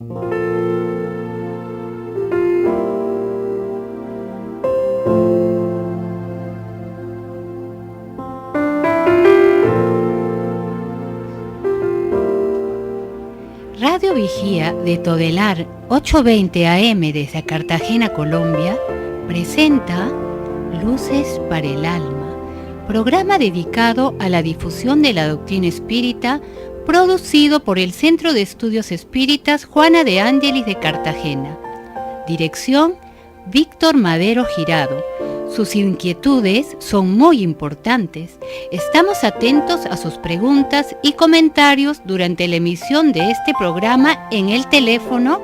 Radio Vigía de Todelar 820 AM desde Cartagena, Colombia, presenta Luces para el Alma, programa dedicado a la difusión de la doctrina espírita, producido por el Centro de Estudios Espíritas Juana de Ángelis de Cartagena. Dirección: Víctor Madero Girado. Sus inquietudes son muy importantes. Estamos atentos a sus preguntas y comentarios durante la emisión de este programa en el teléfono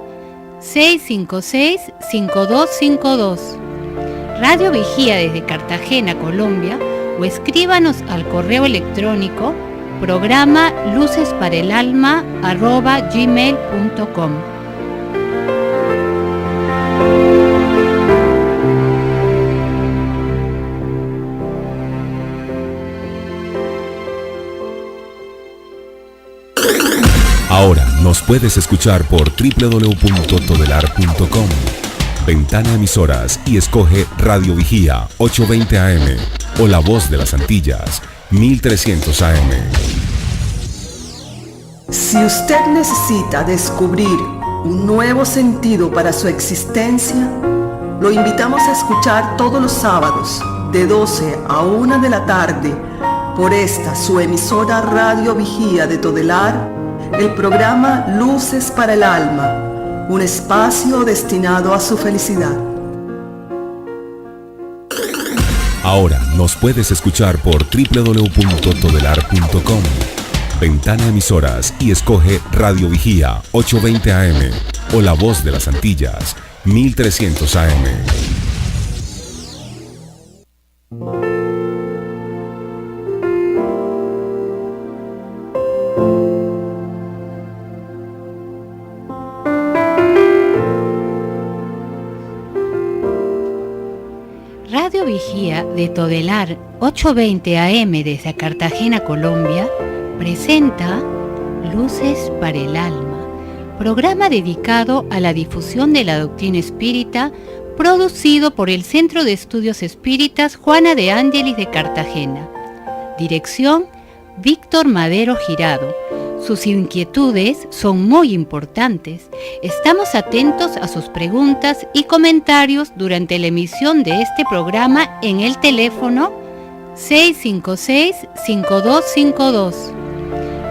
656-5252. Radio Vigía desde Cartagena, Colombia, o escríbanos al correo electrónico programa lucesparaelalma@gmail.com. Ahora nos puedes escuchar por www.todelar.com. Ventana Emisoras y escoge Radio Vigía 820 AM o La Voz de las Antillas 1300 AM. Si usted necesita descubrir un nuevo sentido para su existencia, lo invitamos a escuchar todos los sábados de 12 a 1 de la tarde por esta su emisora Radio Vigía de Todelar, el programa Luces para el Alma, un espacio destinado a su felicidad. Ahora nos puedes escuchar por www.todelar.com. Ventana Emisoras y escoge Radio Vigía 820 AM o La Voz de las Antillas 1300 AM. Radio Vigía de Todelar 820 AM desde Cartagena, Colombia, presenta Luces para el Alma, programa dedicado a la difusión de la doctrina espírita, producido por el Centro de Estudios Espíritas Juana de Ángelis de Cartagena. Dirección: Víctor Madero Girado. Sus inquietudes son muy importantes. Estamos atentos a sus preguntas y comentarios durante la emisión de este programa en el teléfono 656-5252.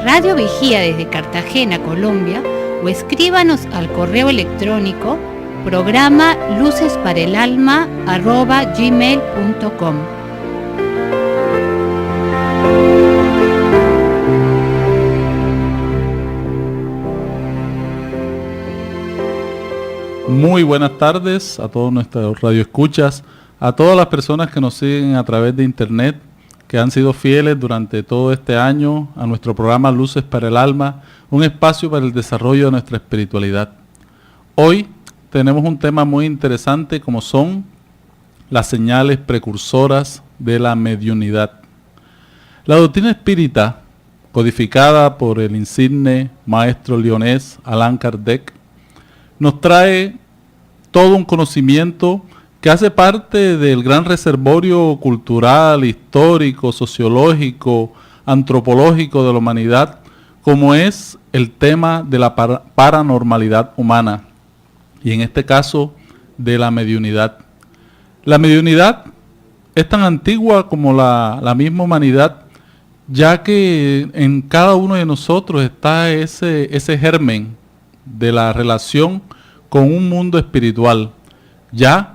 Radio Vigía desde Cartagena, Colombia, o escríbanos al correo electrónico programa lucesparaelalma@gmail.com. Muy buenas tardes a todos nuestros radioescuchas, a todas las personas que nos siguen a través de internet, que han sido fieles durante todo este año a nuestro programa Luces para el Alma, un espacio para el desarrollo de nuestra espiritualidad. Hoy tenemos un tema muy interesante, como son las señales precursoras de la mediunidad. La doctrina espírita, codificada por el insigne maestro leonés Allan Kardec, nos trae todo un conocimiento que hace parte del gran reservorio cultural, histórico, sociológico, antropológico de la humanidad, como es el tema de la paranormalidad humana, y en este caso de la mediunidad. La mediunidad es tan antigua como la misma humanidad, ya que en cada uno de nosotros está ese germen de la relación con un mundo espiritual, ya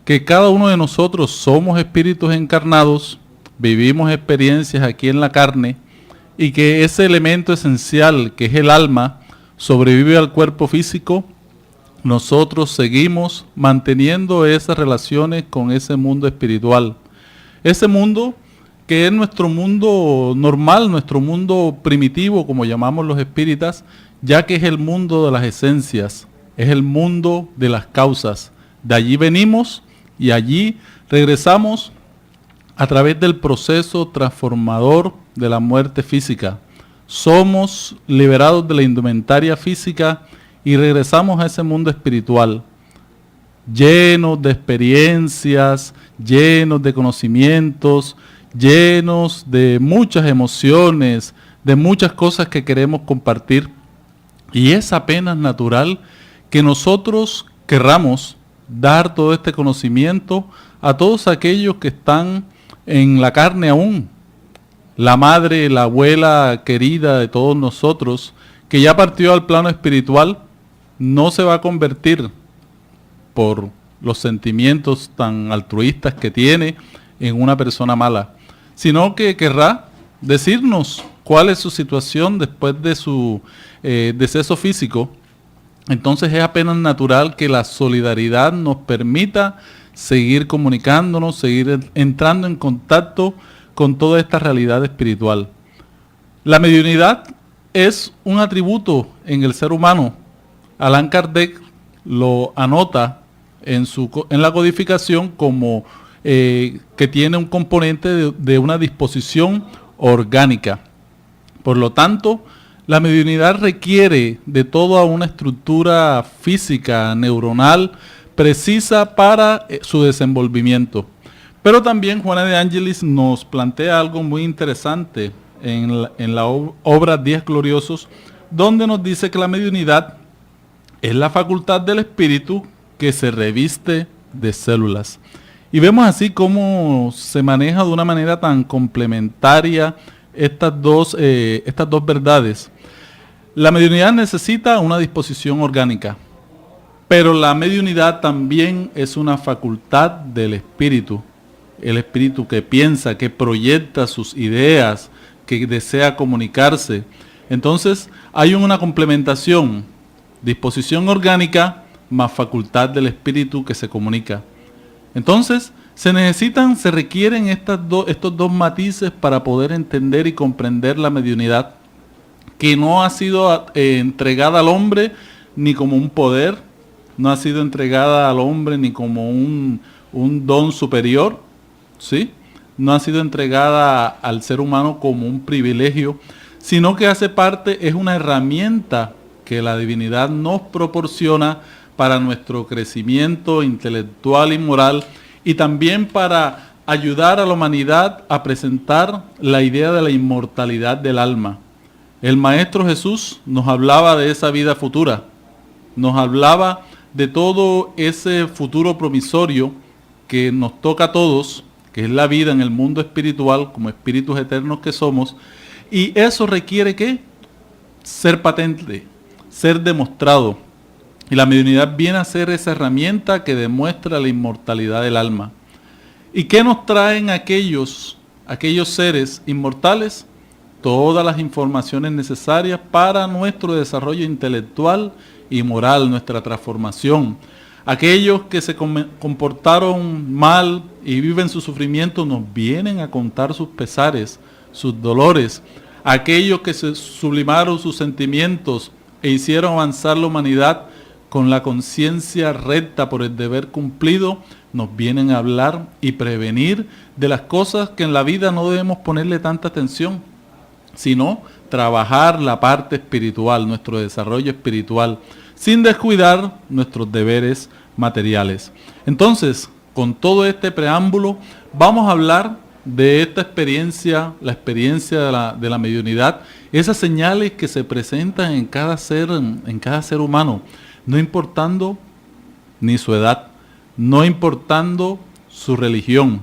que cada uno de nosotros somos espíritus encarnados, vivimos experiencias aquí en la carne, y que ese elemento esencial que es el alma sobrevive al cuerpo físico. Nosotros seguimos manteniendo esas relaciones con ese mundo espiritual, ese mundo que es nuestro mundo normal, nuestro mundo primitivo, como llamamos los espíritas, ya que es el mundo de las esencias, es el mundo de las causas. De allí venimos y allí regresamos a través del proceso transformador de la muerte física. Somos liberados de la indumentaria física y regresamos a ese mundo espiritual, llenos de experiencias, llenos de conocimientos, llenos de muchas emociones, de muchas cosas que queremos compartir. Y es apenas natural que nosotros querramos dar todo este conocimiento a todos aquellos que están en la carne aún. La madre, la abuela querida de todos nosotros, que ya partió al plano espiritual, no se va a convertir por los sentimientos tan altruistas que tiene en una persona mala, sino que querrá decirnos cuál es su situación después de su deceso físico. Entonces es apenas natural que la solidaridad nos permita seguir comunicándonos, seguir entrando en contacto con toda esta realidad espiritual. La mediunidad es un atributo en el ser humano. Allan Kardec lo anota en la codificación como que tiene un componente de una disposición orgánica. Por lo tanto, la mediunidad requiere de toda una estructura física, neuronal, precisa para su desenvolvimiento. Pero también Juana de Ángelis nos plantea algo muy interesante en la obra Días Gloriosos, donde nos dice que la mediunidad es la facultad del espíritu que se reviste de células. Y vemos así cómo se maneja de una manera tan complementaria estas dos verdades. La mediunidad necesita una disposición orgánica, pero la mediunidad también es una facultad del espíritu. El espíritu que piensa, que proyecta sus ideas, que desea comunicarse. Entonces hay una complementación, disposición orgánica más facultad del espíritu que se comunica. Entonces se requieren estos dos matices para poder entender y comprender la mediunidad, que no ha sido entregada al hombre ni como un poder, no ha sido entregada al hombre ni como un don superior, ¿sí? No ha sido entregada al ser humano como un privilegio, sino que hace parte, es una herramienta que la divinidad nos proporciona para nuestro crecimiento intelectual y moral, y también para ayudar a la humanidad a presentar la idea de la inmortalidad del alma. El Maestro Jesús nos hablaba de esa vida futura, nos hablaba de todo ese futuro promisorio que nos toca a todos, que es la vida en el mundo espiritual, como espíritus eternos que somos, y eso requiere ¿qué? Ser patente, ser demostrado. Y la mediunidad viene a ser esa herramienta que demuestra la inmortalidad del alma. ¿Y qué nos traen aquellos seres inmortales? Todas las informaciones necesarias para nuestro desarrollo intelectual y moral, nuestra transformación. Aquellos que se comportaron mal y viven su sufrimiento nos vienen a contar sus pesares, sus dolores. Aquellos que se sublimaron sus sentimientos e hicieron avanzar la humanidad con la conciencia recta por el deber cumplido, nos vienen a hablar y prevenir de las cosas que en la vida no debemos ponerle tanta atención, sino trabajar la parte espiritual, nuestro desarrollo espiritual, sin descuidar nuestros deberes materiales. Entonces, con todo este preámbulo, vamos a hablar de esta experiencia, la experiencia de la mediunidad, esas señales que se presentan en cada ser humano, no importando ni su edad, no importando su religión,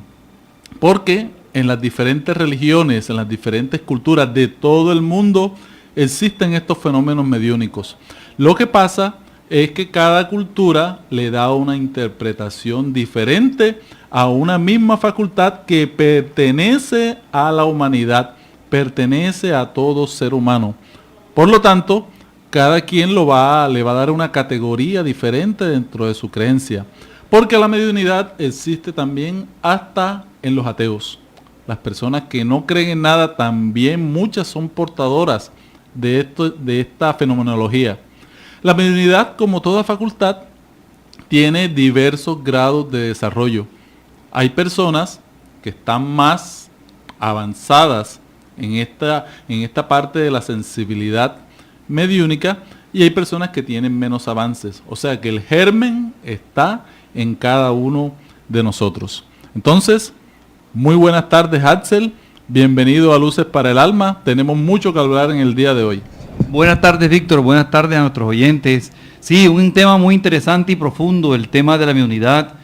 porque en las diferentes religiones, en las diferentes culturas de todo el mundo existen estos fenómenos mediúnicos. Lo que pasa es que cada cultura le da una interpretación diferente a una misma facultad que pertenece a la humanidad, pertenece a todo ser humano. Por lo tanto, cada quien le va a dar una categoría diferente dentro de su creencia, porque la mediunidad existe también hasta en los ateos. Las personas que no creen en nada, también muchas son portadoras de esta fenomenología. La mediunidad, como toda facultad, tiene diversos grados de desarrollo. Hay personas que están más avanzadas en esta parte de la sensibilidad mediúnica, y hay personas que tienen menos avances. O sea que el germen está en cada uno de nosotros. Entonces, muy buenas tardes, Axel. Bienvenido a Luces para el Alma. Tenemos mucho que hablar en el día de hoy. Buenas tardes, Víctor. Buenas tardes a nuestros oyentes. Sí, un tema muy interesante y profundo, el tema de la mediunidad,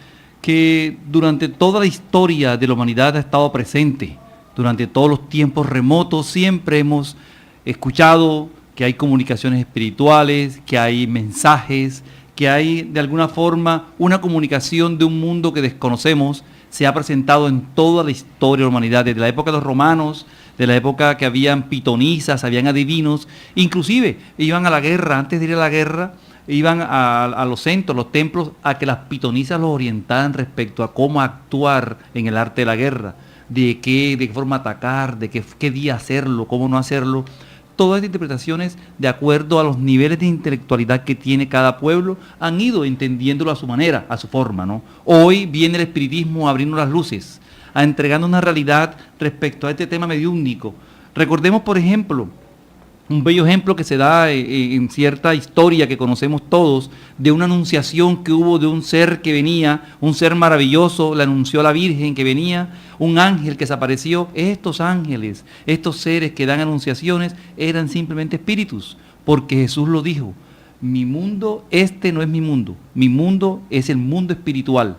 que durante toda la historia de la humanidad ha estado presente. Durante todos los tiempos remotos siempre hemos escuchado que hay comunicaciones espirituales, que hay mensajes, que hay de alguna forma una comunicación de un mundo que desconocemos. Se ha presentado en toda la historia de la humanidad, desde la época de los romanos, de la época que habían pitonisas, habían adivinos, inclusive iban a la guerra, antes de ir a la guerra, iban a los centros, los templos, a que las pitonisas los orientaran respecto a cómo actuar en el arte de la guerra, de qué forma atacar, de qué día hacerlo, cómo no hacerlo. Todas las interpretaciones, de acuerdo a los niveles de intelectualidad que tiene cada pueblo, han ido entendiéndolo a su manera, a su forma, ¿no? Hoy viene el espiritismo a abrirnos las luces, a entregarnos una realidad respecto a este tema mediúnico. Recordemos, por ejemplo, un bello ejemplo que se da en cierta historia que conocemos todos, de una anunciación que hubo de un ser que venía, un ser maravilloso, le anunció a la Virgen que venía, un ángel que se apareció. Estos ángeles, estos seres que dan anunciaciones, eran simplemente espíritus, porque Jesús lo dijo: mi mundo, este no es mi mundo es el mundo espiritual.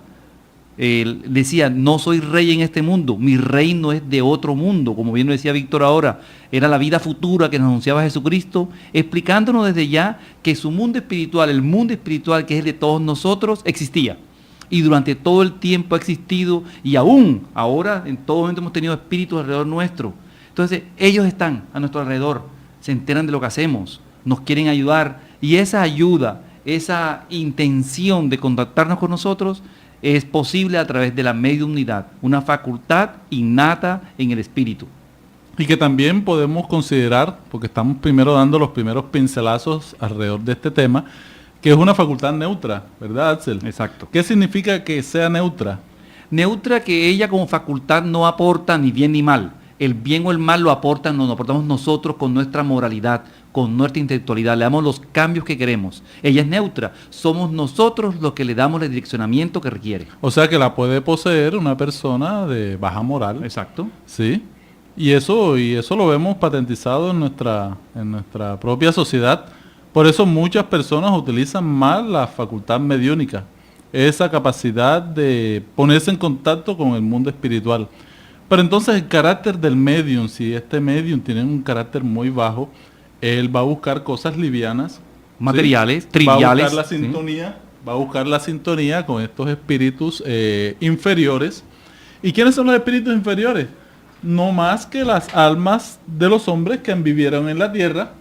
Él decía: no soy rey en este mundo, mi reino es de otro mundo, como bien lo decía Víctor ahora, era la vida futura que nos anunciaba Jesucristo, explicándonos desde ya que su mundo espiritual, el mundo espiritual que es el de todos nosotros, existía. Y durante todo el tiempo ha existido, y aún ahora en todo momento hemos tenido espíritus alrededor nuestro. Entonces ellos están a nuestro alrededor, se enteran de lo que hacemos, nos quieren ayudar, y esa ayuda, esa intención de contactarnos con nosotros, es posible a través de la mediunidad, una facultad innata en el espíritu. Y que también podemos considerar, porque estamos primero dando los primeros pincelazos alrededor de este tema, que es una facultad neutra, ¿verdad, Axel? Exacto. ¿Qué significa que sea neutra? Neutra, que ella como facultad no aporta ni bien ni mal. El bien o el mal lo aportamos nosotros con nuestra moralidad, con nuestra intelectualidad, le damos los cambios que queremos. Ella es neutra, somos nosotros los que le damos el direccionamiento que requiere. O sea que la puede poseer una persona de baja moral. Exacto. Sí. Y eso lo vemos patentizado en nuestra propia sociedad. Por eso muchas personas utilizan mal la facultad mediúnica, esa capacidad de ponerse en contacto con el mundo espiritual. Pero entonces el carácter del medium, si este medium tiene un carácter muy bajo, él va a buscar cosas livianas, materiales, ¿sí? triviales. Va a buscar la sintonía, ¿sí? Va a buscar la sintonía con estos espíritus inferiores. ¿Y quiénes son los espíritus inferiores? No más que las almas de los hombres que vivieron en la tierra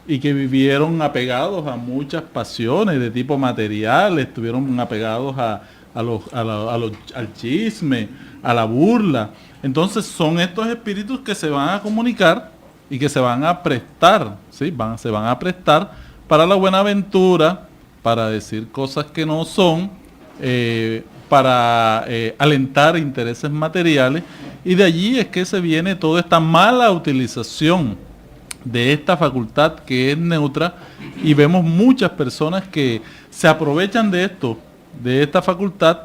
y que vivieron apegados a muchas pasiones de tipo material, estuvieron apegados al chisme, a la burla. Entonces son estos espíritus que se van a comunicar y que se van a prestar, ¿sí? Se van a prestar para la buena aventura, para decir cosas que no son, para alentar intereses materiales, y de allí es que se viene toda esta mala utilización de esta facultad que es neutra, y vemos muchas personas que se aprovechan de esto, de esta facultad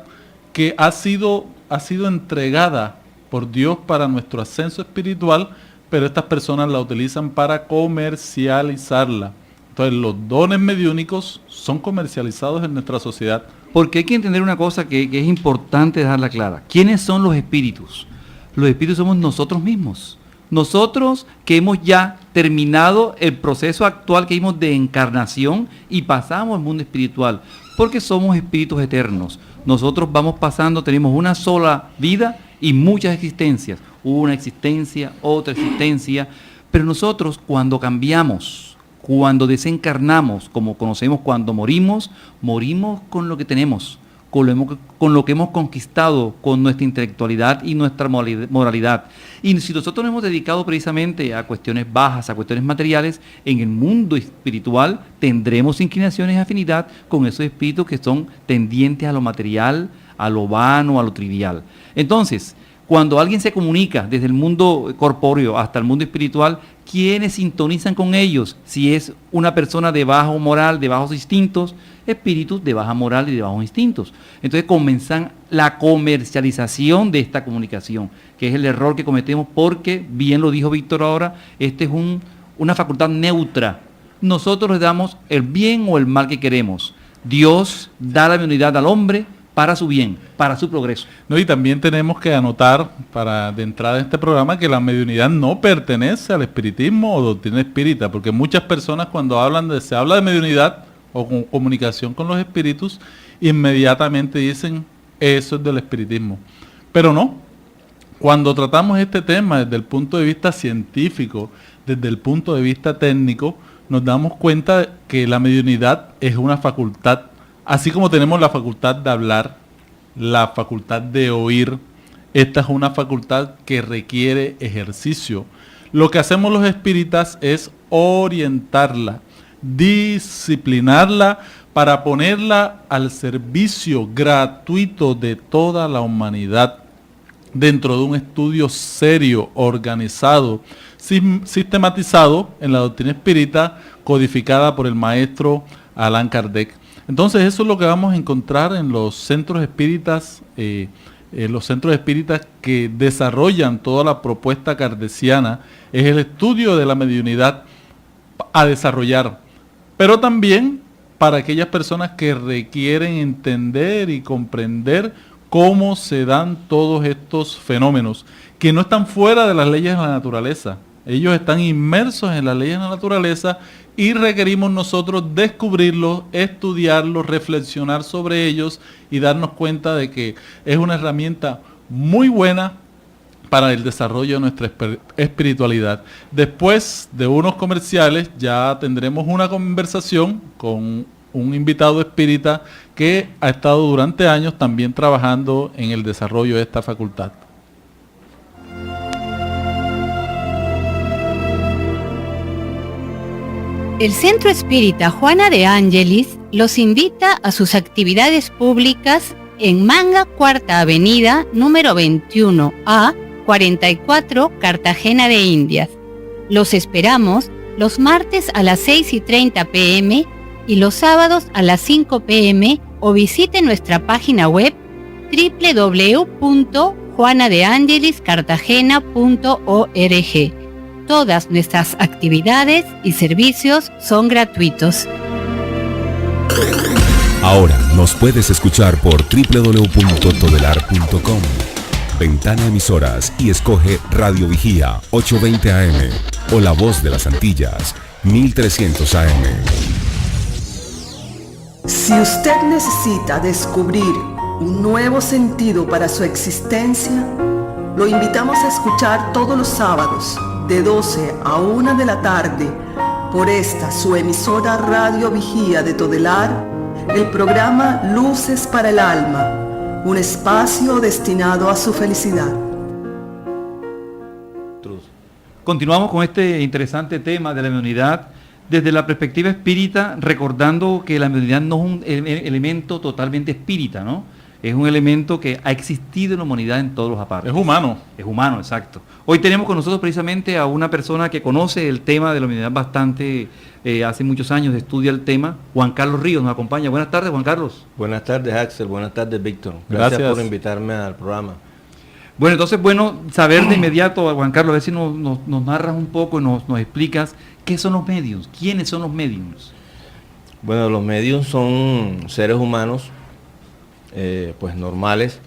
que ha sido entregada por Dios para nuestro ascenso espiritual, pero estas personas la utilizan para comercializarla. Entonces los dones mediúnicos son comercializados en nuestra sociedad. Porque hay que entender una cosa que es importante dejarla clara. ¿Quiénes son los espíritus? Los espíritus somos nosotros mismos. Nosotros que hemos ya terminado el proceso actual que vimos de encarnación y pasamos al mundo espiritual, porque somos espíritus eternos. Nosotros vamos pasando, tenemos una sola vida y muchas existencias, una existencia, otra existencia, pero nosotros cuando cambiamos, cuando desencarnamos, como conocemos cuando morimos, morimos con lo que tenemos, con lo que hemos conquistado, con nuestra intelectualidad y nuestra moralidad. Y si nosotros nos hemos dedicado precisamente a cuestiones bajas, a cuestiones materiales, en el mundo espiritual tendremos inclinaciones y afinidad con esos espíritus que son tendientes a lo material, a lo vano, a lo trivial. Entonces, Cuando alguien se comunica desde el mundo corpóreo hasta el mundo espiritual, ¿quiénes sintonizan con ellos? Si es una persona de bajo moral, de bajos instintos, espíritus de baja moral y de bajos instintos. Entonces comienzan la comercialización de esta comunicación, que es el error que cometemos porque, bien lo dijo Víctor ahora, este es una facultad neutra. Nosotros le damos el bien o el mal que queremos. Dios da la mediunidad al hombre para su bien, para su progreso. No, y también tenemos que anotar, de entrada en este programa, que la mediunidad no pertenece al espiritismo o doctrina espírita, porque muchas personas cuando se habla de mediunidad o comunicación con los espíritus, inmediatamente dicen, eso es del espiritismo. Pero no, cuando tratamos este tema desde el punto de vista científico, desde el punto de vista técnico, nos damos cuenta que la mediunidad es una facultad. Así como tenemos la facultad de hablar, la facultad de oír, esta es una facultad que requiere ejercicio. Lo que hacemos los espíritas es orientarla, disciplinarla para ponerla al servicio gratuito de toda la humanidad dentro de un estudio serio, organizado, sistematizado en la doctrina espírita, codificada por el maestro Allan Kardec. Entonces eso es lo que vamos a encontrar en los centros espíritas, que desarrollan toda la propuesta kardeciana, es el estudio de la mediunidad a desarrollar, pero también para aquellas personas que requieren entender y comprender cómo se dan todos estos fenómenos, que no están fuera de las leyes de la naturaleza. Ellos están inmersos en las leyes de la naturaleza y requerimos nosotros descubrirlos, estudiarlos, reflexionar sobre ellos y darnos cuenta de que es una herramienta muy buena para el desarrollo de nuestra espiritualidad. Después de unos comerciales ya tendremos una conversación con un invitado espírita que ha estado durante años también trabajando en el desarrollo de esta facultad. El Centro Espírita Juana de Ángelis los invita a sus actividades públicas en Manga, Cuarta Avenida, número 21A, 44, Cartagena de Indias. Los esperamos los martes a las 6:30 p.m. y los sábados a las 5 p.m. o visite nuestra página web www.juanadeangeliscartagena.org. Todas nuestras actividades y servicios son gratuitos. Ahora nos puedes escuchar por www.todelar.com. Ventana Emisoras y escoge Radio Vigía 820 AM o La Voz de las Antillas 1300 AM. Si usted necesita descubrir un nuevo sentido para su existencia, lo invitamos a escuchar todos los sábados de 12 a 1 de la tarde por esta su emisora Radio Vigía de Todelar, el programa Luces para el Alma, un espacio destinado a su felicidad. Continuamos con este interesante tema de la mediunidad desde la perspectiva espírita, recordando que la mediunidad no es un elemento totalmente espírita, ¿no? Es un elemento que ha existido en la humanidad en todos los apartes. Es humano. Es humano, exacto. Hoy tenemos con nosotros precisamente a una persona que conoce el tema de la mediunidad bastante, hace muchos años estudia el tema. Juan Carlos Ríos nos acompaña. Buenas tardes, Juan Carlos. Buenas tardes, Axel. Buenas tardes, Víctor. Gracias por invitarme al programa. Bueno, entonces, saber de inmediato, Juan Carlos, a ver si nos narras un poco y nos explicas qué son los mediums, quiénes son los mediums. Bueno, los mediums son seres humanos, pues normales,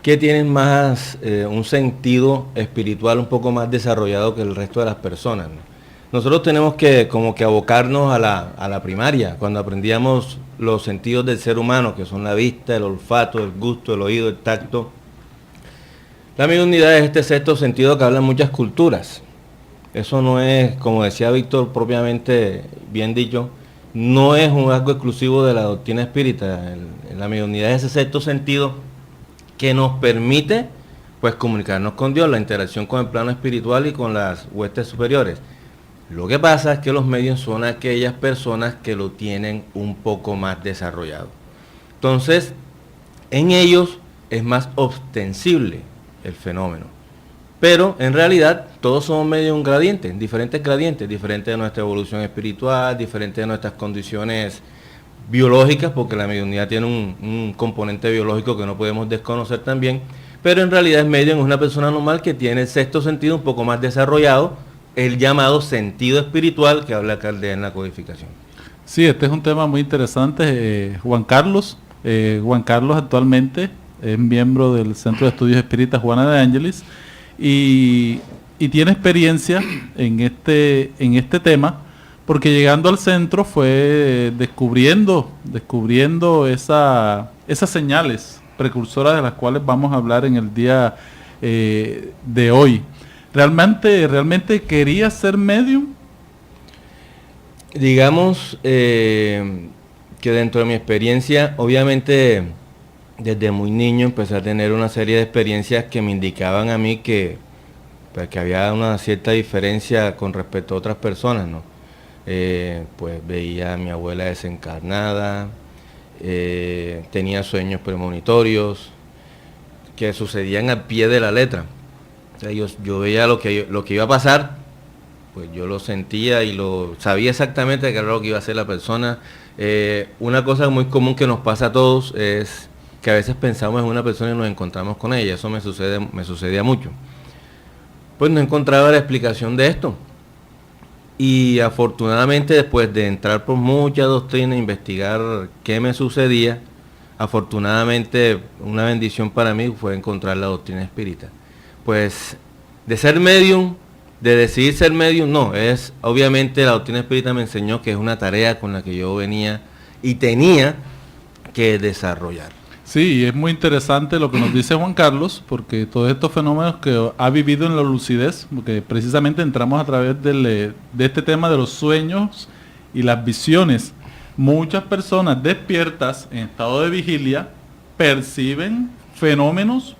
que tienen más un sentido espiritual un poco más desarrollado que el resto de las personas, ¿no? Nosotros tenemos que como que abocarnos a la primaria, cuando aprendíamos los sentidos del ser humano, que son la vista, el olfato, el gusto, el oído, el tacto. La mediunidad es este sexto sentido que hablan muchas culturas. Eso no es, como decía Víctor, propiamente bien dicho, no es algo exclusivo de la doctrina espírita. La mediunidad es ese sexto sentido que nos permite pues comunicarnos con Dios, la interacción con el plano espiritual y con las huestes superiores. Lo que pasa es que los mediums son aquellas personas que lo tienen un poco más desarrollado. Entonces, en ellos es más ostensible el fenómeno. Pero en realidad todos somos medio un gradiente, diferentes de nuestra evolución espiritual, diferentes de nuestras condiciones biológicas, porque la mediunidad tiene un componente biológico que no podemos desconocer también, pero en realidad es medium, es una persona normal que tiene el sexto sentido un poco más desarrollado, el llamado sentido espiritual que habla Kardec en la codificación. Sí, este es un tema muy interesante. Juan Carlos actualmente es miembro del Centro de Estudios Espíritas Juana de Ángeles y tiene experiencia en este tema, porque llegando al centro fue descubriendo esas señales precursoras de las cuales vamos a hablar en el día de hoy. ¿Realmente quería ser medium? Digamos que dentro de mi experiencia, obviamente desde muy niño empecé a tener una serie de experiencias que me indicaban a mí que había una cierta diferencia con respecto a otras personas, ¿no? Pues veía a mi abuela desencarnada, tenía sueños premonitorios que sucedían al pie de la letra. O sea, yo veía lo que iba a pasar, pues yo lo sentía y lo sabía exactamente qué era lo que iba a hacer la persona. Una cosa muy común que nos pasa a todos es que a veces pensamos en una persona y nos encontramos con ella. Eso me sucedía mucho. Pues no encontraba la explicación de esto. Y afortunadamente, después de entrar por mucha doctrina, investigar qué me sucedía, afortunadamente una bendición para mí fue encontrar la doctrina espírita. Pues de ser medium, de decidir ser medium, no, es obviamente la doctrina espírita me enseñó que es una tarea con la que yo venía y tenía que desarrollar. Sí, y es muy interesante lo que nos dice Juan Carlos, porque todos estos fenómenos que ha vivido en la lucidez, porque precisamente entramos a través de este tema de los sueños y las visiones. Muchas personas despiertas en estado de vigilia perciben fenómenos,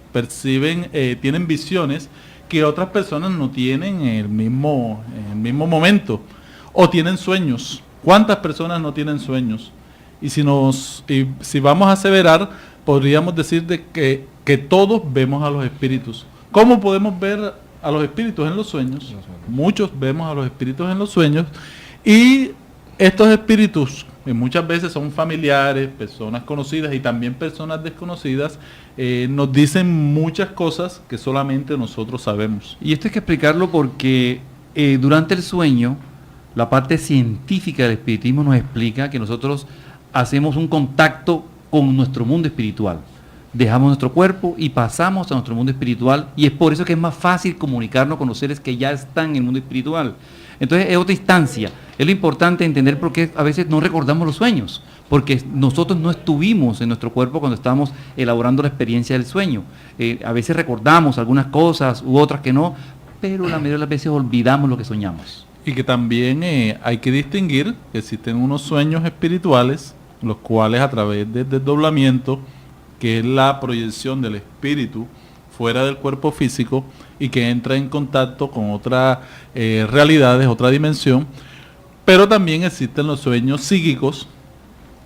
tienen visiones que otras personas no tienen en el mismo momento, o tienen sueños. ¿Cuántas personas no tienen sueños? Y si vamos a aseverar, podríamos decir que todos vemos a los espíritus. ¿Cómo podemos ver a los espíritus en los sueños? Muchos vemos a los espíritus en los sueños, y estos espíritus muchas veces son familiares, personas conocidas y también personas desconocidas, nos dicen muchas cosas que solamente nosotros sabemos. Y esto hay que explicarlo porque durante el sueño, la parte científica del espiritismo nos explica que nosotros hacemos un contacto con nuestro mundo espiritual. Dejamos nuestro cuerpo y pasamos a nuestro mundo espiritual, y es por eso que es más fácil comunicarnos con los seres que ya están en el mundo espiritual. Entonces es otra instancia. Es lo importante entender por qué a veces no recordamos los sueños, porque nosotros no estuvimos en nuestro cuerpo cuando estábamos elaborando la experiencia del sueño. A veces recordamos algunas cosas u otras que no, pero la mayoría de las veces olvidamos lo que soñamos. Y que también hay que distinguir que existen unos sueños espirituales, los cuales a través del desdoblamiento, que es la proyección del espíritu fuera del cuerpo físico y que entra en contacto con otras realidades, otra dimensión, pero también existen los sueños psíquicos,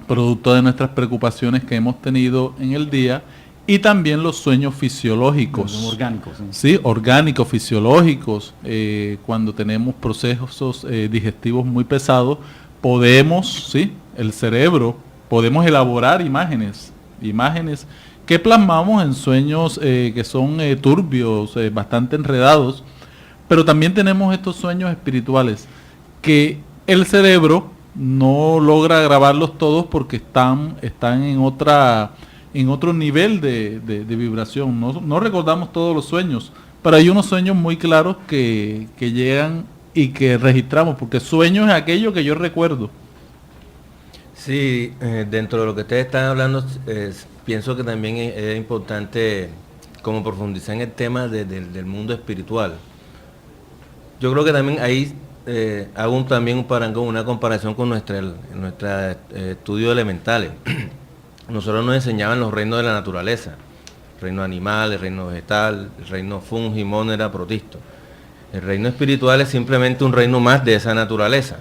producto de nuestras preocupaciones que hemos tenido en el día, y también los sueños fisiológicos. Son orgánicos. Sí, orgánicos, fisiológicos. Cuando tenemos procesos digestivos muy pesados, el cerebro, podemos elaborar imágenes que plasmamos en sueños que son turbios, bastante enredados, pero también tenemos estos sueños espirituales que el cerebro no logra grabarlos todos porque están en otro nivel de vibración. No recordamos todos los sueños, pero hay unos sueños muy claros que llegan y que registramos, porque sueño es aquello que yo recuerdo. Sí, dentro de lo que ustedes están hablando, pienso que también es importante como profundizar en el tema del mundo espiritual. Yo creo que también ahí hago también un parangón, una comparación con nuestra estudio elementales. Nosotros nos enseñaban los reinos de la naturaleza, el reino animal, el reino vegetal, el reino fungi, monera, protisto. El reino espiritual es simplemente un reino más de esa naturaleza.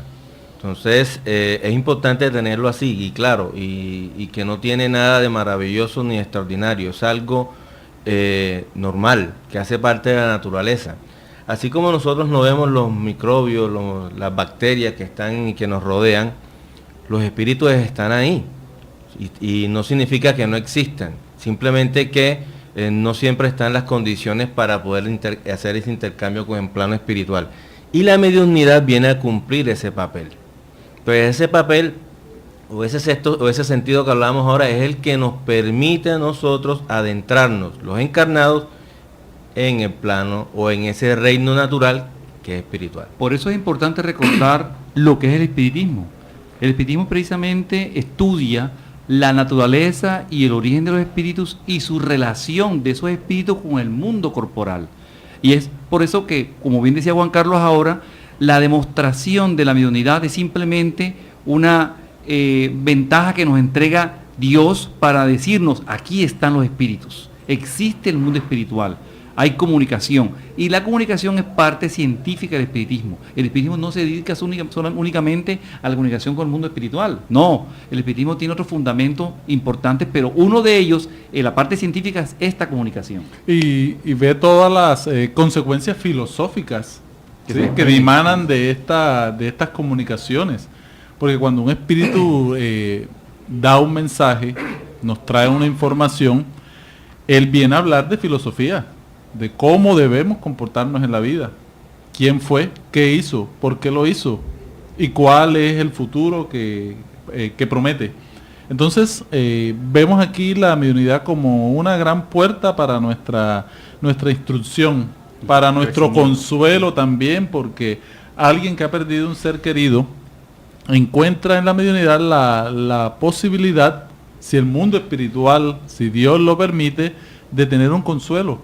Entonces es importante tenerlo así y claro, y que no tiene nada de maravilloso ni extraordinario, es algo normal, que hace parte de la naturaleza. Así como nosotros no vemos los microbios, las bacterias que están y que nos rodean, los espíritus están ahí. Y no significa que no existan, simplemente que no siempre están las condiciones para poder hacer ese intercambio con el plano espiritual. Y la mediunidad viene a cumplir ese papel. Pues ese papel o ese sentido que hablamos ahora es el que nos permite a nosotros adentrarnos, los encarnados, en el plano o en ese reino natural que es espiritual. Por eso es importante recordar lo que es el espiritismo. El espiritismo precisamente estudia la naturaleza y el origen de los espíritus y su relación de esos espíritus con el mundo corporal. Y es por eso que, como bien decía Juan Carlos ahora, la demostración de la mediunidad es simplemente una ventaja que nos entrega Dios para decirnos, aquí están los espíritus, existe el mundo espiritual, hay comunicación, y la comunicación es parte científica del espiritismo. El espiritismo no se dedica únicamente a la comunicación con el mundo espiritual, no, el espiritismo tiene otros fundamentos importantes, pero uno de ellos, en la parte científica, es esta comunicación. Y ve todas las consecuencias filosóficas, ¿sí?, que dimanan de estas comunicaciones. Porque cuando un espíritu da un mensaje, nos trae una información, él viene a hablar de filosofía, de cómo debemos comportarnos en la vida. ¿Quién fue? ¿Qué hizo? ¿Por qué lo hizo? ¿Y cuál es el futuro que promete? Entonces, vemos aquí la mediunidad como una gran puerta para nuestra instrucción, para nuestro consuelo también, porque alguien que ha perdido un ser querido encuentra en la mediunidad la posibilidad, si el mundo espiritual, si Dios lo permite, de tener un consuelo,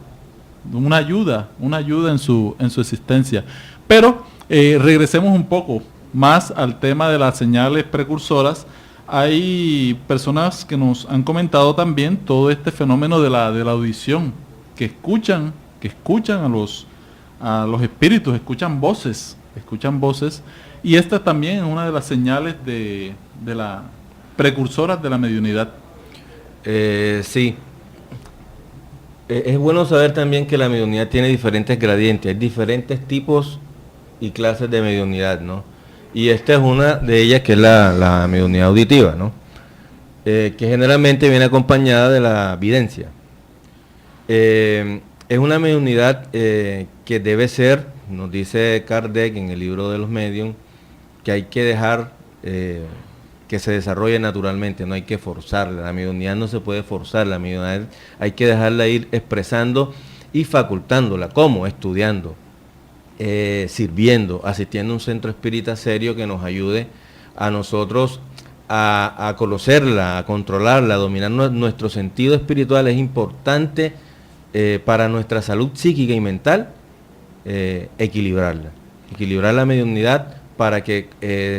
una ayuda en su existencia. Pero regresemos un poco más al tema de las señales precursoras. Hay personas que nos han comentado también todo este fenómeno de la audición, que escuchan a los espíritus, escuchan voces, y esta también es una de las señales de las precursoras de la mediunidad. Sí. Es bueno saber también que la mediunidad tiene diferentes gradientes, hay diferentes tipos y clases de mediunidad, ¿no? Y esta es una de ellas, que es la mediunidad auditiva, ¿no? Que generalmente viene acompañada de la videncia. Es una mediunidad que debe ser, nos dice Kardec en el libro de los medium, que hay que dejar que se desarrolle naturalmente, no hay que forzarla. La mediunidad no se puede forzar, la mediunidad hay que dejarla ir expresando y facultándola. ¿Cómo? Estudiando, sirviendo, asistiendo a un centro espírita serio que nos ayude a nosotros a conocerla, a controlarla, a dominar nuestro sentido espiritual. Es importante para nuestra salud psíquica y mental equilibrar la mediunidad para que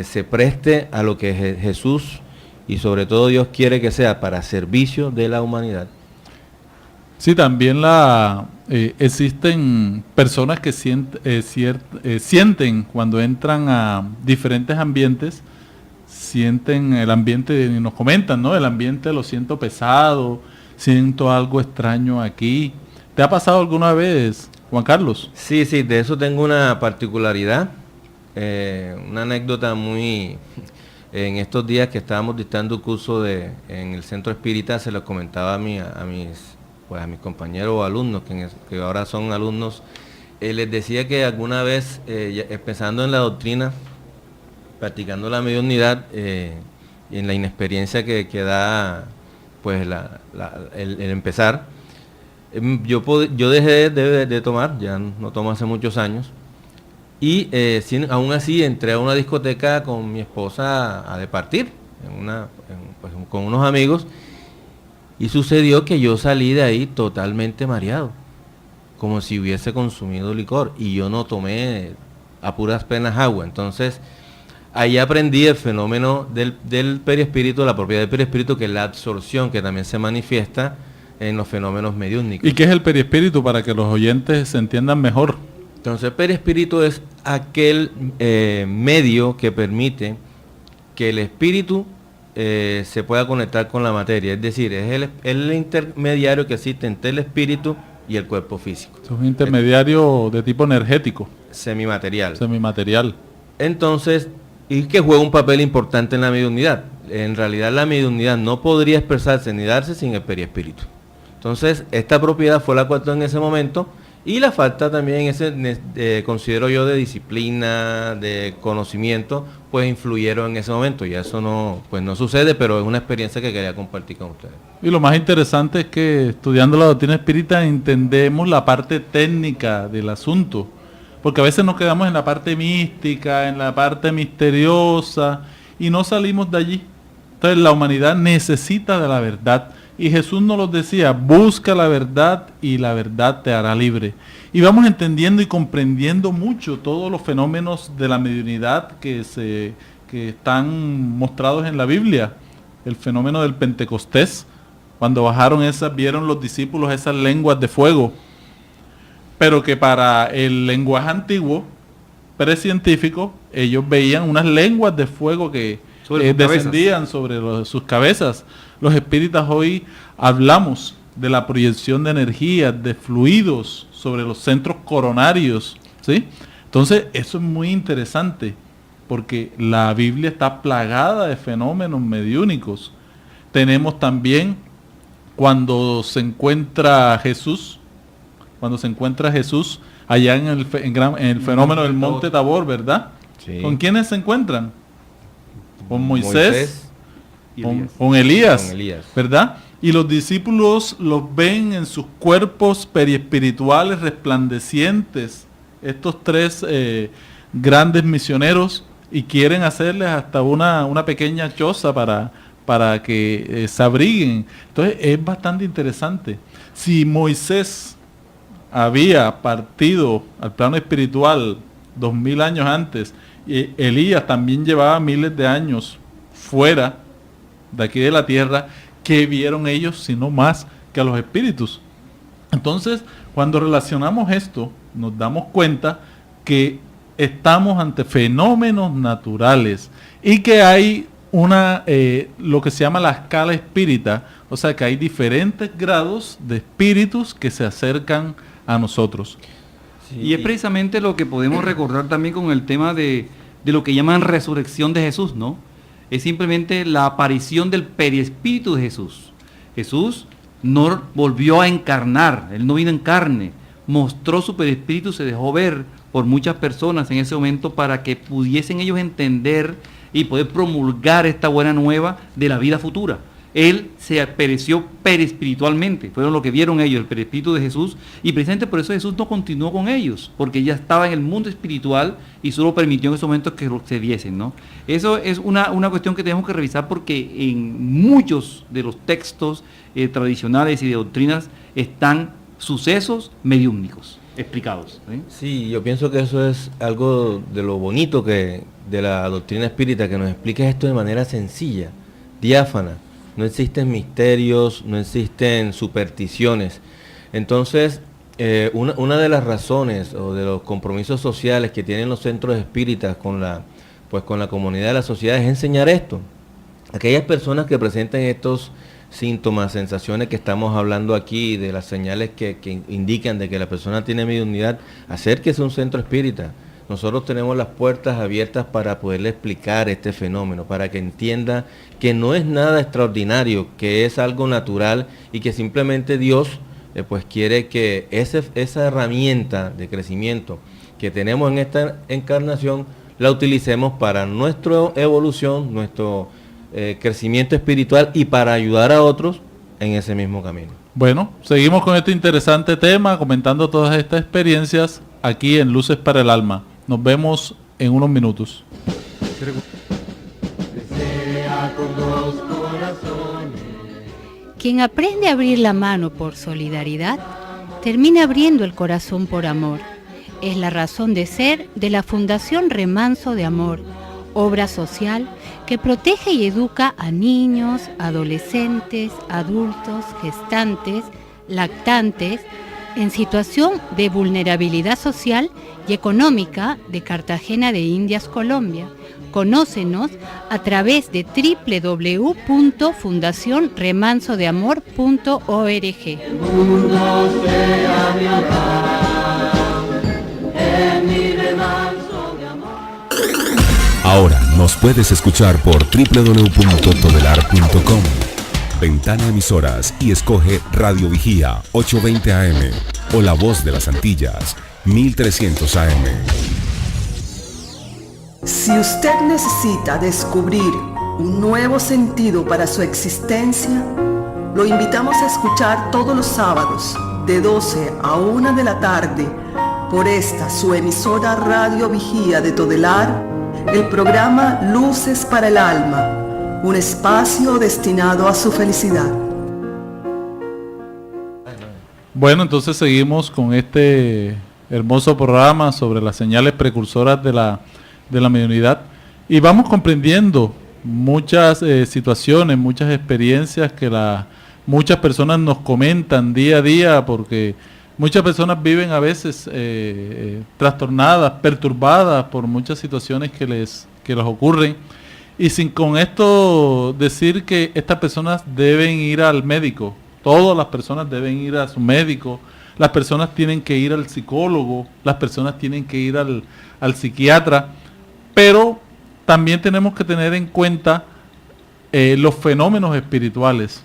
se preste a lo que Jesús y sobre todo Dios quiere que sea, para servicio de la humanidad. Sí, también existen personas que sienten cuando entran a diferentes ambientes, sienten el ambiente, y nos comentan, ¿no? El ambiente lo siento pesado, siento algo extraño aquí. ¿Te ha pasado alguna vez, Juan Carlos? Sí, de eso tengo una particularidad, una anécdota muy... En estos días que estábamos dictando un curso en el centro espírita, se lo comentaba a mis compañeros o alumnos, que ahora son alumnos, les decía que alguna vez, empezando en la doctrina, practicando la mediunidad, y en la inexperiencia que da pues el empezar, yo dejé de tomar, ya no tomo hace muchos años, y aún así entré a una discoteca con mi esposa a departir, con unos amigos, y sucedió que yo salí de ahí totalmente mareado, como si hubiese consumido licor, y yo no tomé a puras penas agua. Entonces, ahí aprendí el fenómeno del perispíritu, la propiedad del perispíritu, que es la absorción, que también se manifiesta en los fenómenos mediúnicos. ¿Y qué es el perispíritu, para que los oyentes se entiendan mejor? Entonces, el perispíritu es aquel medio que permite que el espíritu se pueda conectar con la materia. Es decir, es el intermediario que existe entre el espíritu y el cuerpo físico. Es un intermediario de tipo energético. Semimaterial. Semimaterial. Entonces, y que juega un papel importante en la mediunidad. En realidad la mediunidad no podría expresarse ni darse sin el periespíritu. Entonces, esta propiedad fue la cual en ese momento, y la falta también, considero yo, de disciplina, de conocimiento, pues influyeron en ese momento. Y eso no sucede, pero es una experiencia que quería compartir con ustedes. Y lo más interesante es que estudiando la doctrina espírita entendemos la parte técnica del asunto, porque a veces nos quedamos en la parte mística, en la parte misteriosa, y no salimos de allí. Entonces la humanidad necesita de la verdad. Y Jesús nos lo decía, busca la verdad y la verdad te hará libre. Y vamos entendiendo y comprendiendo mucho todos los fenómenos de la mediunidad que están mostrados en la Biblia. El fenómeno del Pentecostés, cuando vieron los discípulos esas lenguas de fuego, pero que para el lenguaje antiguo, precientífico, ellos veían unas lenguas de fuego que descendían sobre sus cabezas. Los espíritas hoy hablamos de la proyección de energías, de fluidos sobre los centros coronarios, ¿sí? Entonces, eso es muy interesante, porque la Biblia está plagada de fenómenos mediúnicos. Tenemos también cuando se encuentra Jesús allá en el fenómeno del Monte Tabor, ¿verdad? Sí. ¿Con quiénes se encuentran? Con Moisés. Con Elías, ¿verdad? Y los discípulos los ven en sus cuerpos periespirituales resplandecientes, estos tres grandes misioneros, y quieren hacerles hasta una pequeña choza para que se abriguen. Entonces es bastante interesante. Si Moisés había partido al plano espiritual 2000 años antes, y Elías también llevaba miles de años fuera de aquí de la tierra, ¿qué vieron ellos sino más que a los espíritus? Entonces, cuando relacionamos esto, nos damos cuenta que estamos ante fenómenos naturales y que hay lo que se llama la escala espírita, o sea que hay diferentes grados de espíritus que se acercan a nosotros. Sí. Y es precisamente lo que podemos recordar también con el tema de lo que llaman resurrección de Jesús, ¿no? Es simplemente la aparición del periespíritu de Jesús. Jesús no volvió a encarnar, Él no vino en carne, mostró su periespíritu, se dejó ver por muchas personas en ese momento para que pudiesen ellos entender y poder promulgar esta buena nueva de la vida futura. Él se apareció periespiritualmente, fueron lo que vieron ellos, el periespíritu de Jesús, y precisamente por eso Jesús no continuó con ellos, porque ya estaba en el mundo espiritual y solo permitió en esos momentos que se viesen, ¿no? Eso es una cuestión que tenemos que revisar, porque en muchos de los textos tradicionales y de doctrinas están sucesos mediúmnicos explicados, ¿sí? Sí, yo pienso que eso es algo de lo bonito de la doctrina espírita, que nos explica esto de manera sencilla, diáfana. No existen misterios, no existen supersticiones. Entonces, una de las razones o de los compromisos sociales que tienen los centros espíritas con la comunidad de la sociedad es enseñar esto. Aquellas personas que presenten estos síntomas, sensaciones que estamos hablando aquí, de las señales que indican de que la persona tiene mediunidad, acérquese a un centro espírita. Nosotros tenemos las puertas abiertas para poderle explicar este fenómeno, para que entienda que no es nada extraordinario, que es algo natural y que simplemente Dios pues quiere que esa herramienta de crecimiento que tenemos en esta encarnación la utilicemos para nuestra evolución, nuestro crecimiento espiritual y para ayudar a otros en ese mismo camino. Bueno, seguimos con este interesante tema, comentando todas estas experiencias aquí en Luces para el Alma. Nos vemos en unos minutos. Quien aprende a abrir la mano por solidaridad, termina abriendo el corazón por amor. Es la razón de ser de la Fundación Remanso de Amor, obra social que protege y educa a niños, adolescentes, adultos, gestantes, lactantes, en situación de vulnerabilidad social y económica de Cartagena de Indias, Colombia, Conócenos a través de www.fundacionremansodeamor.org. Ahora nos puedes escuchar por www.todelar.com. Ventana Emisoras y escoge Radio Vigía 820 AM o La Voz de las Antillas 1300 AM. Si usted necesita descubrir un nuevo sentido para su existencia, lo invitamos a escuchar todos los sábados de 12 a 1 de la tarde por esta su emisora Radio Vigía de Todelar, el programa Luces para el Alma, un espacio destinado a su felicidad. Bueno, entonces seguimos con este hermoso programa sobre las señales precursoras de la mediunidad y vamos comprendiendo muchas situaciones, muchas experiencias que muchas personas nos comentan día a día, porque muchas personas viven a veces trastornadas, perturbadas por muchas situaciones que les ocurren, y sin con esto decir que estas personas deben ir al médico. Todas las personas deben ir a su médico, las personas tienen que ir al psicólogo, las personas tienen que ir al psiquiatra, pero también tenemos que tener en cuenta los fenómenos espirituales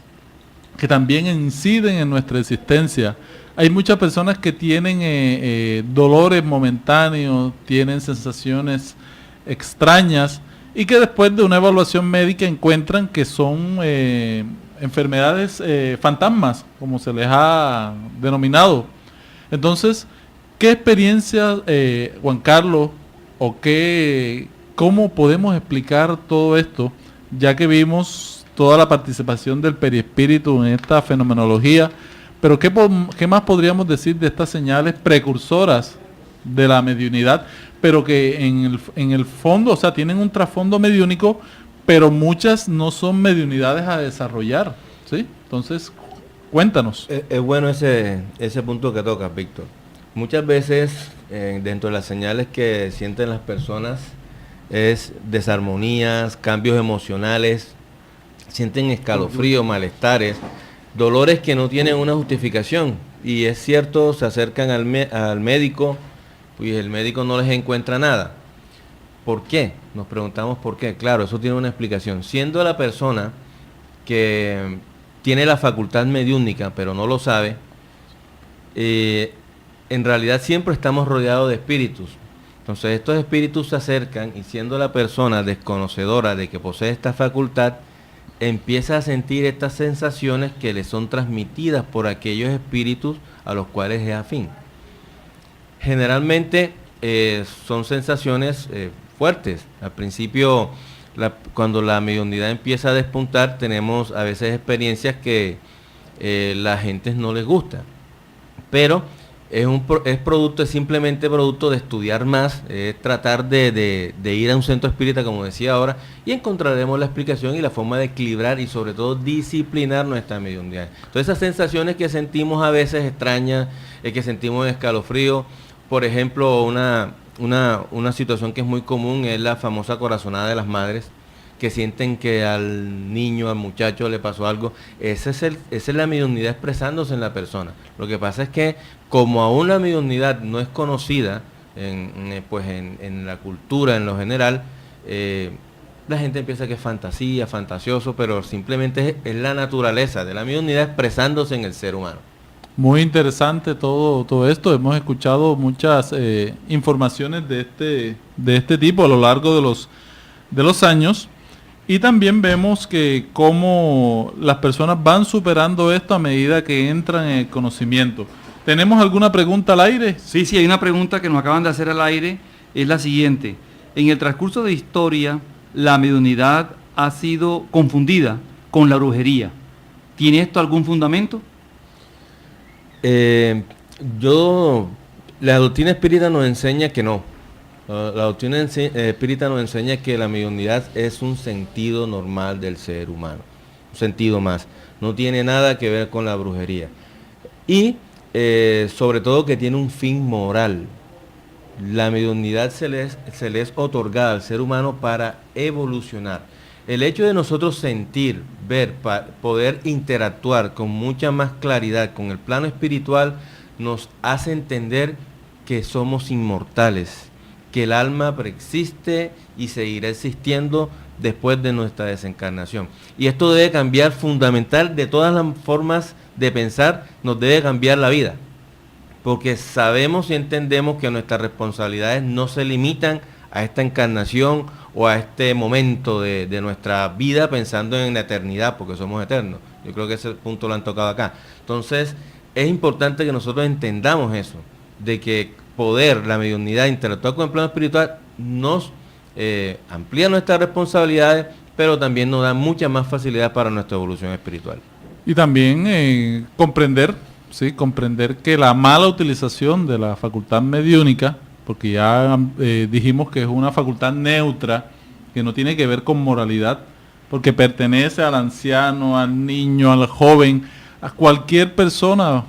que también inciden en nuestra existencia. Hay muchas personas que tienen dolores momentáneos, tienen sensaciones extrañas y que después de una evaluación médica encuentran que son enfermedades fantasmas, como se les ha denominado. Entonces, ¿qué experiencia, Juan Carlos, o cómo podemos explicar todo esto, ya que vimos toda la participación del perispíritu en esta fenomenología? Pero ¿qué más podríamos decir de estas señales precursoras de la mediunidad, pero que en el fondo, o sea, tienen un trasfondo mediúnico, pero muchas no son mediunidades a desarrollar, ¿sí? Entonces, cuéntanos. Es bueno ese punto que tocas, Víctor. Muchas veces, dentro de las señales que sienten las personas, es desarmonías, cambios emocionales, sienten escalofrío, malestares, dolores que no tienen una justificación. Y es cierto, se acercan al médico, y el médico no les encuentra nada. ¿Por qué? Nos preguntamos por qué. Claro, eso tiene una explicación. Siendo la persona que tiene la facultad mediúnica, pero no lo sabe, en realidad siempre estamos rodeados de espíritus. Entonces estos espíritus se acercan y siendo la persona desconocedora de que posee esta facultad, empieza a sentir estas sensaciones que le son transmitidas por aquellos espíritus a los cuales es afín. Generalmente son sensaciones fuertes. Al principio, cuando la mediunidad empieza a despuntar, tenemos a veces experiencias que la gente no les gusta. Pero es simplemente producto de estudiar más, tratar de ir a un centro espírita, como decía ahora, y encontraremos la explicación y la forma de equilibrar y sobre todo disciplinar nuestra mediunidad. Entonces esas sensaciones que sentimos a veces extrañas, que sentimos escalofrío, por ejemplo, una situación que es muy común es la famosa corazonada de las madres, que sienten que al niño, al muchacho le pasó algo. Esa es la mediunidad expresándose en la persona. Lo que pasa es que como aún la mediunidad no es conocida en la cultura en lo general, la gente piensa que es fantasía, fantasioso, pero simplemente es la naturaleza de la mediunidad expresándose en el ser humano. Muy interesante todo esto. Hemos escuchado muchas informaciones de este tipo a lo largo de los años. Y también vemos que cómo las personas van superando esto a medida que entran en el conocimiento. ¿Tenemos alguna pregunta al aire? Sí, hay una pregunta que nos acaban de hacer al aire, es la siguiente. En el transcurso de historia, la mediunidad ha sido confundida con la brujería. ¿Tiene esto algún fundamento? La doctrina espírita nos enseña que no. La doctrina espírita nos enseña que la mediunidad es un sentido normal del ser humano, un sentido más. No tiene nada que ver con la brujería. Y sobre todo que tiene un fin moral. La mediunidad se le es otorgada al ser humano para evolucionar. El hecho de nosotros sentir, ver, poder interactuar con mucha más claridad con el plano espiritual nos hace entender que somos inmortales, que el alma preexiste y seguirá existiendo después de nuestra desencarnación. Y esto debe cambiar fundamental de todas las formas de pensar, nos debe cambiar la vida, porque sabemos y entendemos que nuestras responsabilidades no se limitan a esta encarnación o a este momento de nuestra vida pensando en la eternidad, porque somos eternos. Yo creo que ese punto lo han tocado acá. Entonces, es importante que nosotros entendamos eso, de que la mediunidad, interactuar con el plano espiritual nos amplía nuestras responsabilidades, pero también nos da mucha más facilidad para nuestra evolución espiritual. Y también comprender que la mala utilización de la facultad mediúnica, porque ya dijimos que es una facultad neutra, que no tiene que ver con moralidad, porque pertenece al anciano, al niño, al joven, a cualquier persona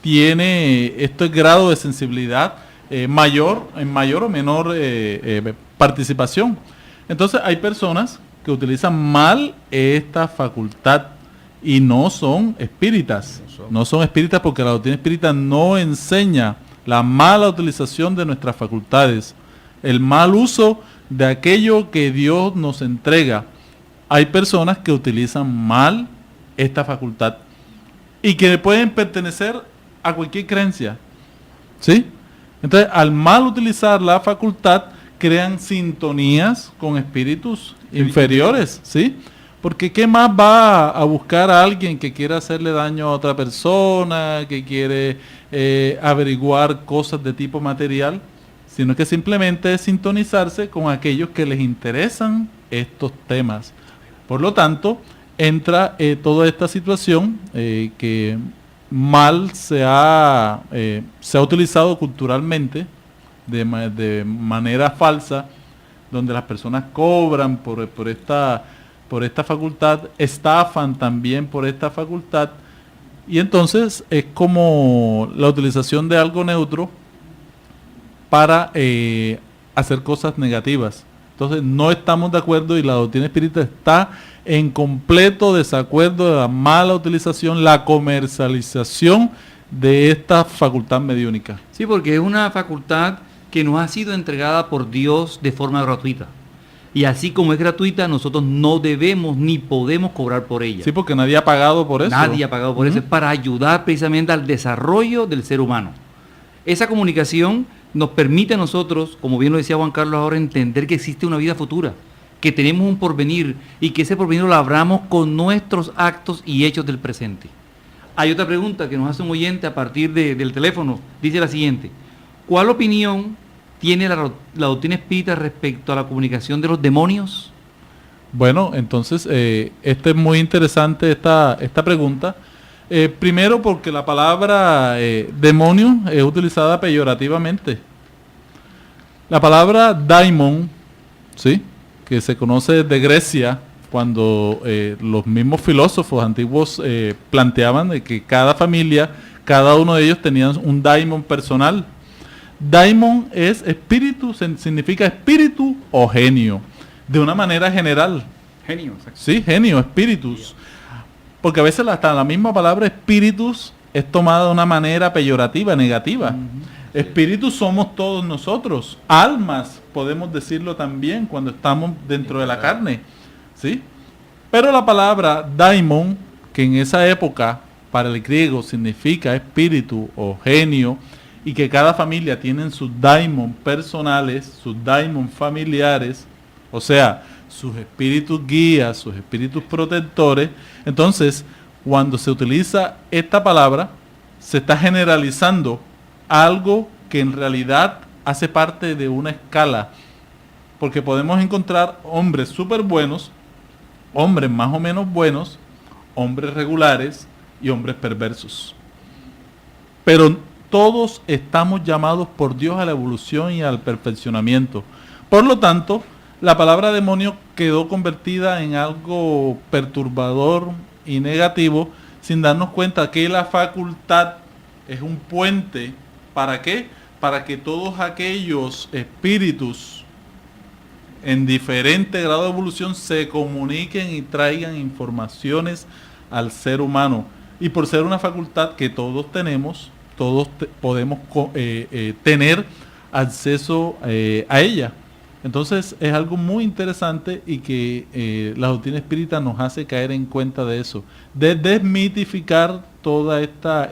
tiene este grado de sensibilidad en mayor o menor participación. Entonces hay personas que utilizan mal esta facultad y no son espíritas. No son espíritas porque la doctrina espírita no enseña la mala utilización de nuestras facultades, el mal uso de aquello que Dios nos entrega. Hay personas que utilizan mal esta facultad y que pueden pertenecer a cualquier creencia, ¿sí? Entonces, al mal utilizar la facultad, crean sintonías con espíritus inferiores, ¿sí? Porque ¿qué más va a buscar a alguien que quiere hacerle daño a otra persona, que quiere averiguar cosas de tipo material? Sino que simplemente es sintonizarse con aquellos que les interesan estos temas. Por lo tanto, entra toda esta situación que mal se ha utilizado culturalmente de manera falsa, donde las personas cobran por esta facultad, estafan también por esta facultad, y entonces es como la utilización de algo neutro para hacer cosas negativas. Entonces no estamos de acuerdo y la doctrina espírita está en completo desacuerdo de la mala utilización, la comercialización de esta facultad mediúnica. Sí, porque es una facultad que nos ha sido entregada por Dios de forma gratuita. Y así como es gratuita, nosotros no debemos ni podemos cobrar por ella. Sí, porque nadie ha pagado por eso. Nadie ha pagado por eso. Es para ayudar precisamente al desarrollo del ser humano. Esa comunicación nos permite a nosotros, como bien lo decía Juan Carlos ahora, entender que existe una vida futura, que tenemos un porvenir y que ese porvenir lo labramos con nuestros actos y hechos del presente. Hay otra pregunta que nos hace un oyente a partir del teléfono. Dice la siguiente: ¿cuál opinión tiene la doctrina espírita respecto a la comunicación de los demonios? Bueno, entonces, es muy interesante esta pregunta. Primero porque la palabra demonio es utilizada peyorativamente. La palabra daimon, ¿sí?, que se conoce desde Grecia, cuando los mismos filósofos antiguos planteaban de que cada familia, cada uno de ellos tenía un daimon personal. Daimon es espíritu, significa espíritu o genio, de una manera general. Genio, exacto. Sí, genio, espíritus. Porque a veces hasta la misma palabra espíritus es tomada de una manera peyorativa, negativa. Espíritus somos todos nosotros. Almas, podemos decirlo también cuando estamos dentro de la carne, ¿sí? Pero la palabra daimon, que en esa época para el griego significa espíritu o genio, y que cada familia tiene sus daimon personales, sus daimon familiares, o sea, sus espíritus guías, sus espíritus protectores. Entonces, cuando se utiliza esta palabra, se está generalizando algo que en realidad hace parte de una escala, porque podemos encontrar hombres súper buenos, hombres más o menos buenos, hombres regulares y hombres perversos. Pero todos estamos llamados por Dios a la evolución y al perfeccionamiento. Por lo tanto, la palabra demonio quedó convertida en algo perturbador y negativo, sin darnos cuenta que la facultad es un puente. ¿Para qué? para que todos aquellos espíritus en diferente grado de evolución se comuniquen y traigan informaciones al ser humano. Y por ser una facultad que todos tenemos, podemos tener acceso a ella. Entonces es algo muy interesante y que la doctrina espírita nos hace caer en cuenta de eso, de desmitificar toda esta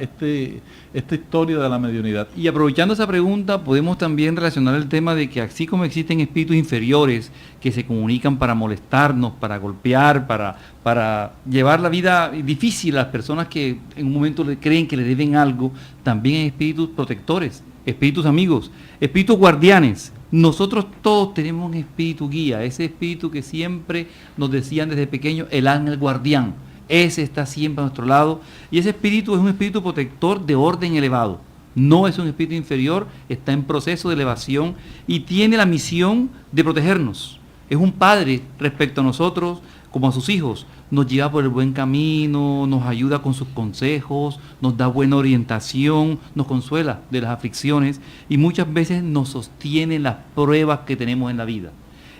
historia de la mediunidad. Y aprovechando esa pregunta, podemos también relacionar el tema de que así como existen espíritus inferiores que se comunican para molestarnos, para golpear, para llevar la vida difícil a las personas que en un momento creen que le deben algo, también hay espíritus protectores, espíritus amigos, espíritus guardianes. Nosotros todos tenemos un espíritu guía, ese espíritu que siempre nos decían desde pequeños, el ángel guardián. Ese está siempre a nuestro lado y ese espíritu es un espíritu protector de orden elevado. No es un espíritu inferior, está en proceso de elevación y tiene la misión de protegernos. Es un padre respecto a nosotros como a sus hijos. Nos lleva por el buen camino, nos ayuda con sus consejos, nos da buena orientación, nos consuela de las aflicciones y muchas veces nos sostiene las pruebas que tenemos en la vida.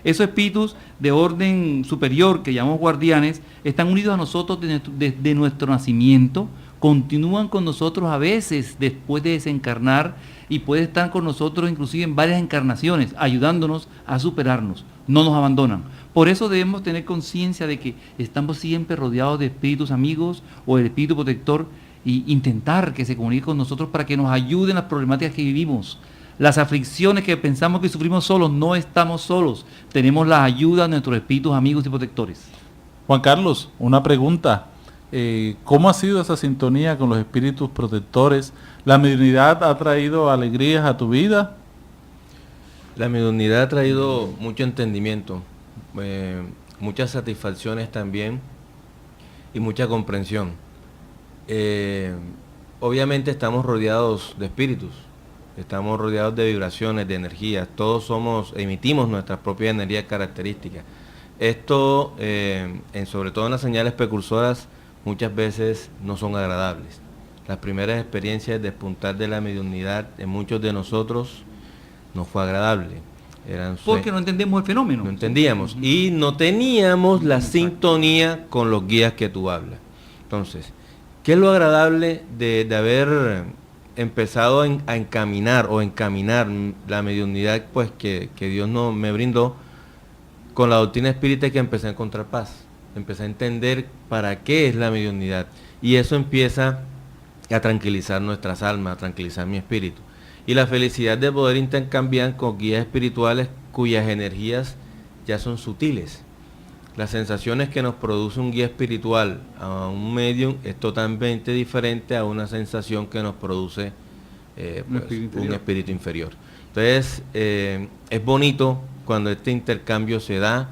Esos espíritus de orden superior, que llamamos guardianes, están unidos a nosotros desde nuestro nacimiento, continúan con nosotros a veces después de desencarnar y pueden estar con nosotros inclusive en varias encarnaciones, ayudándonos a superarnos, no nos abandonan. Por eso debemos tener conciencia de que estamos siempre rodeados de espíritus amigos o del espíritu protector e intentar que se comunique con nosotros para que nos ayuden en las problemáticas que vivimos. Las aflicciones que pensamos que sufrimos solos, no estamos solos. Tenemos la ayuda de nuestros espíritus amigos y protectores. Juan Carlos, una pregunta. ¿Cómo ha sido esa sintonía con los espíritus protectores? ¿La mediunidad ha traído alegrías a tu vida? La mediunidad ha traído mucho entendimiento, muchas satisfacciones también y mucha comprensión. Obviamente estamos rodeados de espíritus. Estamos rodeados de vibraciones, de energías, todos emitimos nuestras propias energías características. Esto, sobre todo en las señales precursoras, muchas veces no son agradables. Las primeras experiencias de despuntar de la mediunidad en muchos de nosotros no fue agradable. Porque no entendemos el fenómeno. No entendíamos y no teníamos la sintonía con los guías que tú hablas. Entonces, ¿qué es lo agradable de haber empezado a encaminar la mediunidad pues que Dios me brindó con la doctrina espírita, que empecé a encontrar paz, empecé a entender para qué es la mediunidad y eso empieza a tranquilizar nuestras almas, a tranquilizar mi espíritu y la felicidad de poder intercambiar con guías espirituales cuyas energías ya son sutiles. Las sensaciones que nos produce un guía espiritual a un medium es totalmente diferente a una sensación que nos produce un espíritu inferior. Entonces, es bonito cuando este intercambio se da,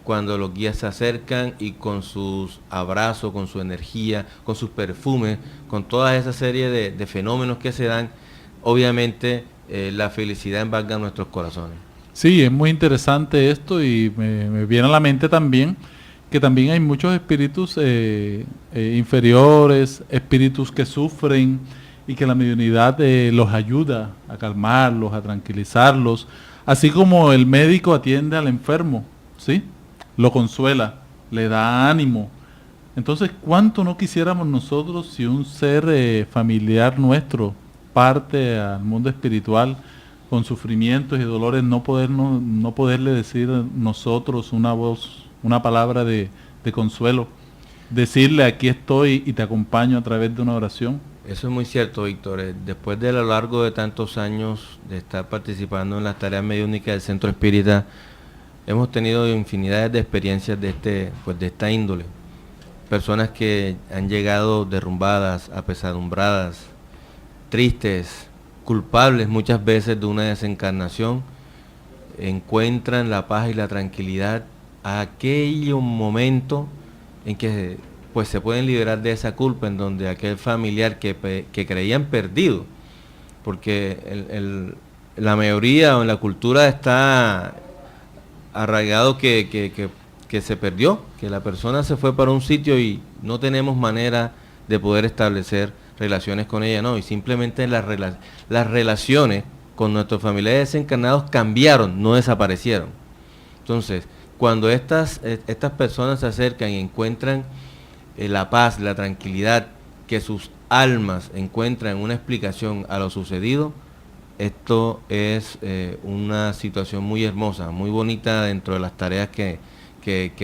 cuando los guías se acercan y con sus abrazos, con su energía, con sus perfumes, con toda esa serie de fenómenos que se dan, obviamente la felicidad embarga nuestros corazones. Sí, es muy interesante esto y me viene a la mente también que también hay muchos espíritus inferiores, espíritus que sufren y que la mediunidad los ayuda a calmarlos, a tranquilizarlos, así como el médico atiende al enfermo, ¿sí? Lo consuela, le da ánimo. Entonces, ¿cuánto no quisiéramos nosotros si un ser familiar nuestro parte al mundo espiritual con sufrimientos y dolores, no poderle decir nosotros una voz, una palabra de consuelo, decirle aquí estoy y te acompaño a través de una oración? Eso es muy cierto, Víctor. Después de a lo largo de tantos años de estar participando en las tareas mediúnicas del Centro Espírita, hemos tenido infinidades de experiencias de esta índole. Personas que han llegado derrumbadas, apesadumbradas, tristes, culpables muchas veces de una desencarnación, encuentran la paz y la tranquilidad a aquel momento en que pues se pueden liberar de esa culpa, en donde aquel familiar que creían perdido, porque la mayoría o en la cultura está arraigado que se perdió, que la persona se fue para un sitio y no tenemos manera de poder establecer relaciones con ella, no, y simplemente las relaciones con nuestros familiares desencarnados cambiaron, no desaparecieron. Entonces, cuando estas personas se acercan y encuentran la paz, la tranquilidad, que sus almas encuentran una explicación a lo sucedido, esto es una situación muy hermosa, muy bonita dentro de las tareas que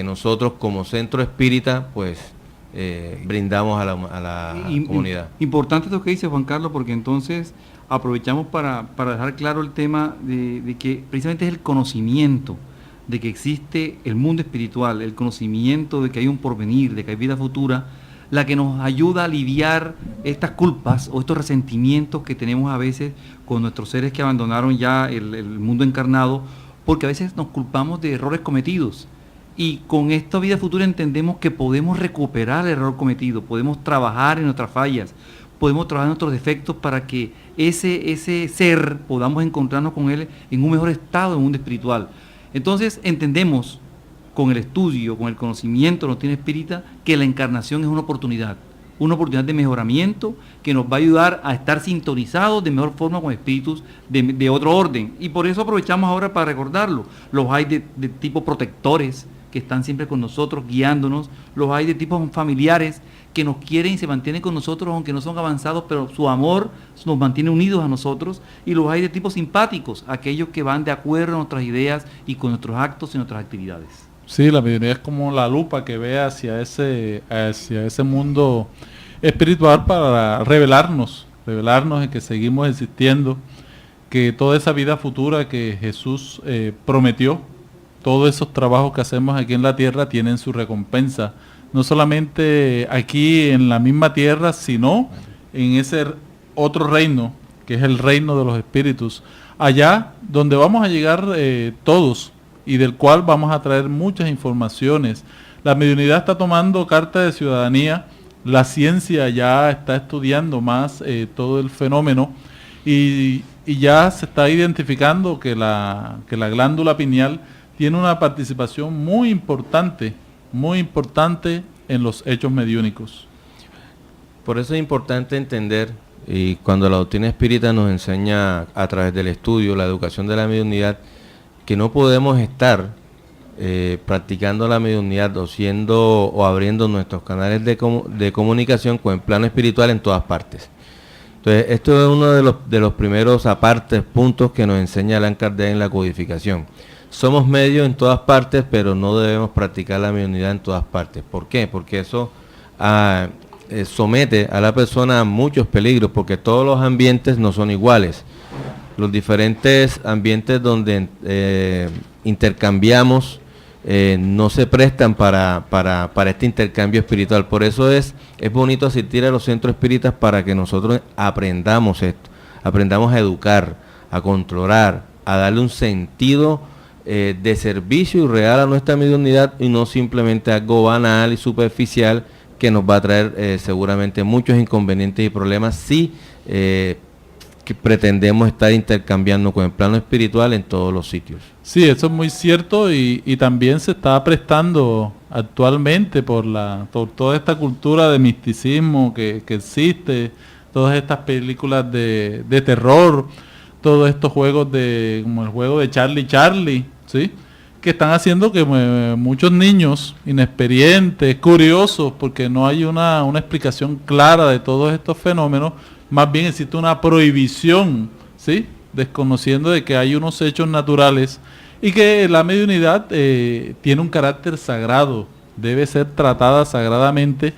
nosotros como centro espírita pues brindamos a la comunidad. Importante lo que dice Juan Carlos, porque entonces aprovechamos para dejar claro el tema de que precisamente es el conocimiento de que existe el mundo espiritual, el conocimiento de que hay un porvenir, de que hay vida futura, la que nos ayuda a aliviar estas culpas o estos resentimientos que tenemos a veces con nuestros seres que abandonaron ya el mundo encarnado, porque a veces nos culpamos de errores cometidos. Y con esta vida futura entendemos que podemos recuperar el error cometido, podemos trabajar en nuestras fallas, podemos trabajar en nuestros defectos para que ese ser podamos encontrarnos con él en un mejor estado del mundo espiritual. Entonces entendemos con el estudio, con el conocimiento de los doctrina espírita, que la encarnación es una oportunidad de mejoramiento que nos va a ayudar a estar sintonizados de mejor forma con espíritus de otro orden. Y por eso aprovechamos ahora para recordarlo. Los hay de tipo protectores, que están siempre con nosotros, guiándonos. Los hay de tipos familiares, que nos quieren y se mantienen con nosotros, aunque no son avanzados, pero su amor nos mantiene unidos a nosotros. Y los hay de tipos simpáticos, aquellos que van de acuerdo a nuestras ideas y con nuestros actos y nuestras actividades. Sí, la mediunidad es como la lupa que ve hacia ese mundo espiritual para revelarnos en que seguimos existiendo, que toda esa vida futura que Jesús prometió, todos esos trabajos que hacemos aquí en la tierra tienen su recompensa, no solamente aquí en la misma tierra, sino en ese otro reino, que es el reino de los espíritus, allá donde vamos a llegar todos, y del cual vamos a traer muchas informaciones. La mediunidad está tomando carta de ciudadanía, la ciencia ya está estudiando más todo el fenómeno y ya se está identificando que la glándula pineal tiene una participación muy importante en los hechos mediúnicos. Por eso es importante entender, y cuando la doctrina espírita nos enseña a través del estudio, la educación de la mediunidad, que no podemos estar practicando la mediunidad o abriendo nuestros canales de comunicación con el plano espiritual en todas partes. Entonces, esto es uno de los primeros apartes puntos que nos enseña Allan Kardec en la codificación. Somos medios en todas partes, pero no debemos practicar la mediunidad en todas partes. ¿Por qué? Porque eso somete a la persona a muchos peligros, porque todos los ambientes no son iguales. Los diferentes ambientes donde intercambiamos no se prestan para este intercambio espiritual. Por eso es bonito asistir a los centros espíritas para que nosotros aprendamos esto, aprendamos a educar, a controlar, a darle un sentido de servicio y real a nuestra mediunidad y no simplemente algo banal y superficial que nos va a traer seguramente muchos inconvenientes y problemas si que pretendemos estar intercambiando con el plano espiritual en todos los sitios. Sí, eso es muy cierto y también se está prestando actualmente por toda esta cultura de misticismo que existe, todas estas películas de terror, todos estos juegos como el juego de Charlie, ¿sí? Que están haciendo que muchos niños inexperientes, curiosos, porque no hay una explicación clara de todos estos fenómenos, más bien existe una prohibición, ¿sí? Desconociendo de que hay unos hechos naturales y que la mediunidad tiene un carácter sagrado, debe ser tratada sagradamente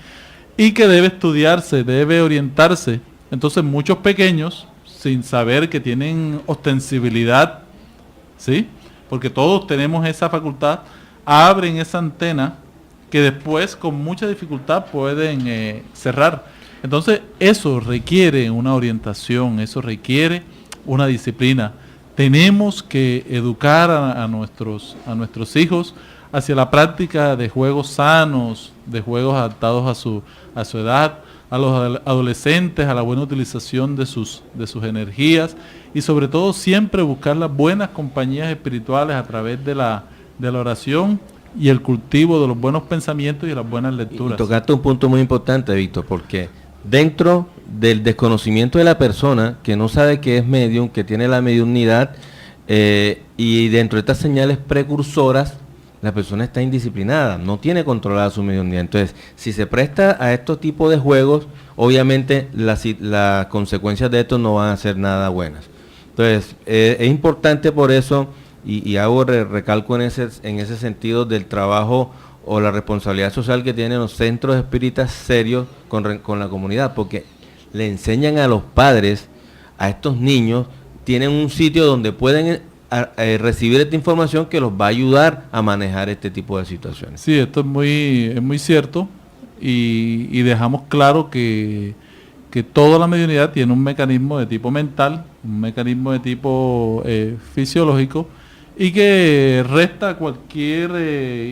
y que debe estudiarse, debe orientarse. Entonces muchos pequeños, sin saber que tienen ostensibilidad, ¿sí? Porque todos tenemos esa facultad, abren esa antena que después con mucha dificultad pueden cerrar. Entonces eso requiere una orientación, eso requiere una disciplina. Tenemos que educar a nuestros hijos hacia la práctica de juegos sanos, de juegos adaptados a su edad, a los adolescentes, a la buena utilización de sus energías y sobre todo siempre buscar las buenas compañías espirituales a través de la oración y el cultivo de los buenos pensamientos y las buenas lecturas. Y tocaste un punto muy importante, Víctor, porque dentro del desconocimiento de la persona que no sabe que es medium, que tiene la mediunidad, y dentro de estas señales precursoras, la persona está indisciplinada, no tiene controlada su mediunidad. Entonces, si se presta a estos tipos de juegos, obviamente las consecuencias de esto no van a ser nada buenas. Entonces, es importante por eso, y hago recalco en ese sentido del trabajo o la responsabilidad social que tienen los centros espíritas serios con la comunidad, porque le enseñan a los padres, a estos niños, tienen un sitio donde pueden recibir esta información que los va a ayudar a manejar este tipo de situaciones. Sí, esto es muy cierto, y dejamos claro que toda la mediunidad tiene un mecanismo de tipo mental, un mecanismo de tipo fisiológico, y que resta cualquier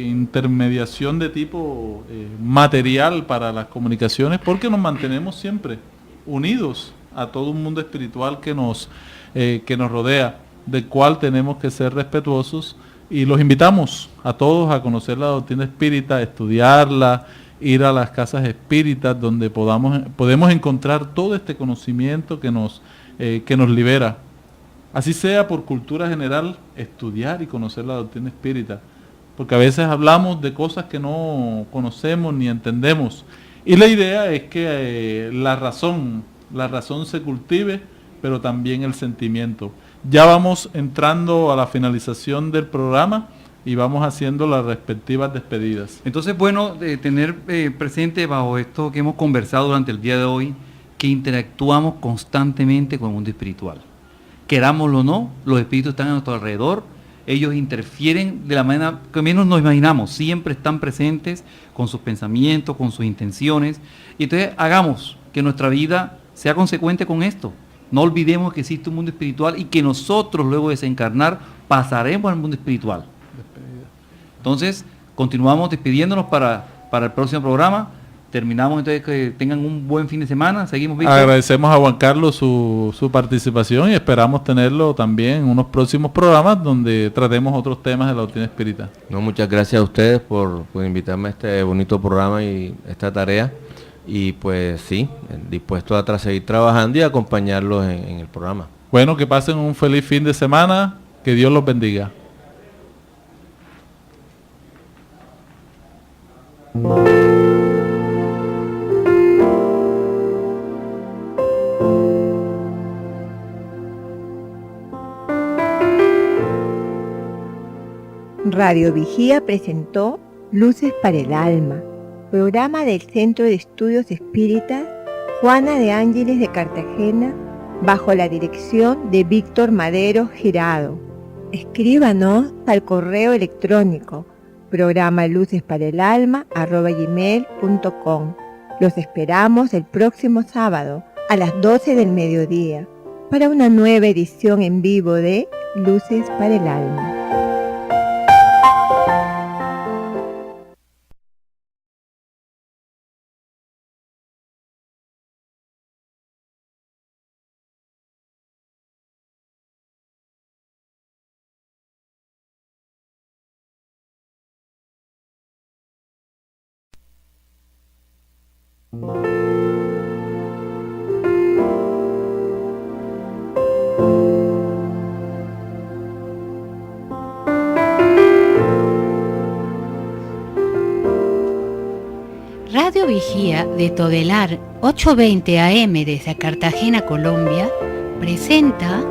intermediación de tipo material para las comunicaciones, porque nos mantenemos siempre unidos a todo un mundo espiritual que nos rodea, del cual tenemos que ser respetuosos, y los invitamos a todos a conocer la doctrina espírita, a estudiarla, ir a las casas espíritas donde podemos encontrar todo este conocimiento que nos libera. Así sea por cultura general, estudiar y conocer la doctrina espírita, porque a veces hablamos de cosas que no conocemos ni entendemos, y la idea es que la razón se cultive, pero también el sentimiento. Ya vamos entrando a la finalización del programa y vamos haciendo las respectivas despedidas. Entonces, bueno, tener presente bajo esto que hemos conversado durante el día de hoy, que interactuamos constantemente con el mundo espiritual. Querámoslo o no, los espíritus están a nuestro alrededor, ellos interfieren de la manera que menos nos imaginamos, siempre están presentes con sus pensamientos, con sus intenciones, y entonces hagamos que nuestra vida sea consecuente con esto. No olvidemos que existe un mundo espiritual y que nosotros luego de desencarnar pasaremos al mundo espiritual. Entonces, continuamos despidiéndonos para el próximo programa. Terminamos entonces, que tengan un buen fin de semana. Seguimos, Víctor. Agradecemos a Juan Carlos su participación y esperamos tenerlo también en unos próximos programas donde tratemos otros temas de la doctrina espírita. No, muchas gracias a ustedes por invitarme a este bonito programa y esta tarea. Y pues sí, dispuesto a seguir trabajando y acompañarlos en el programa. Bueno, que pasen un feliz fin de semana, que Dios los bendiga. Radio Vigía presentó Luces para el Alma, programa del Centro de Estudios Espíritas Juana de Ángeles de Cartagena, bajo la dirección de Víctor Madero Girado. Escríbanos al correo electrónico programalucesparaelalma@gmail.com. Los esperamos el próximo sábado a las 12 del mediodía para una nueva edición en vivo de Luces para el Alma. Radio Vigía de Todelar 820 AM desde Cartagena, Colombia, presenta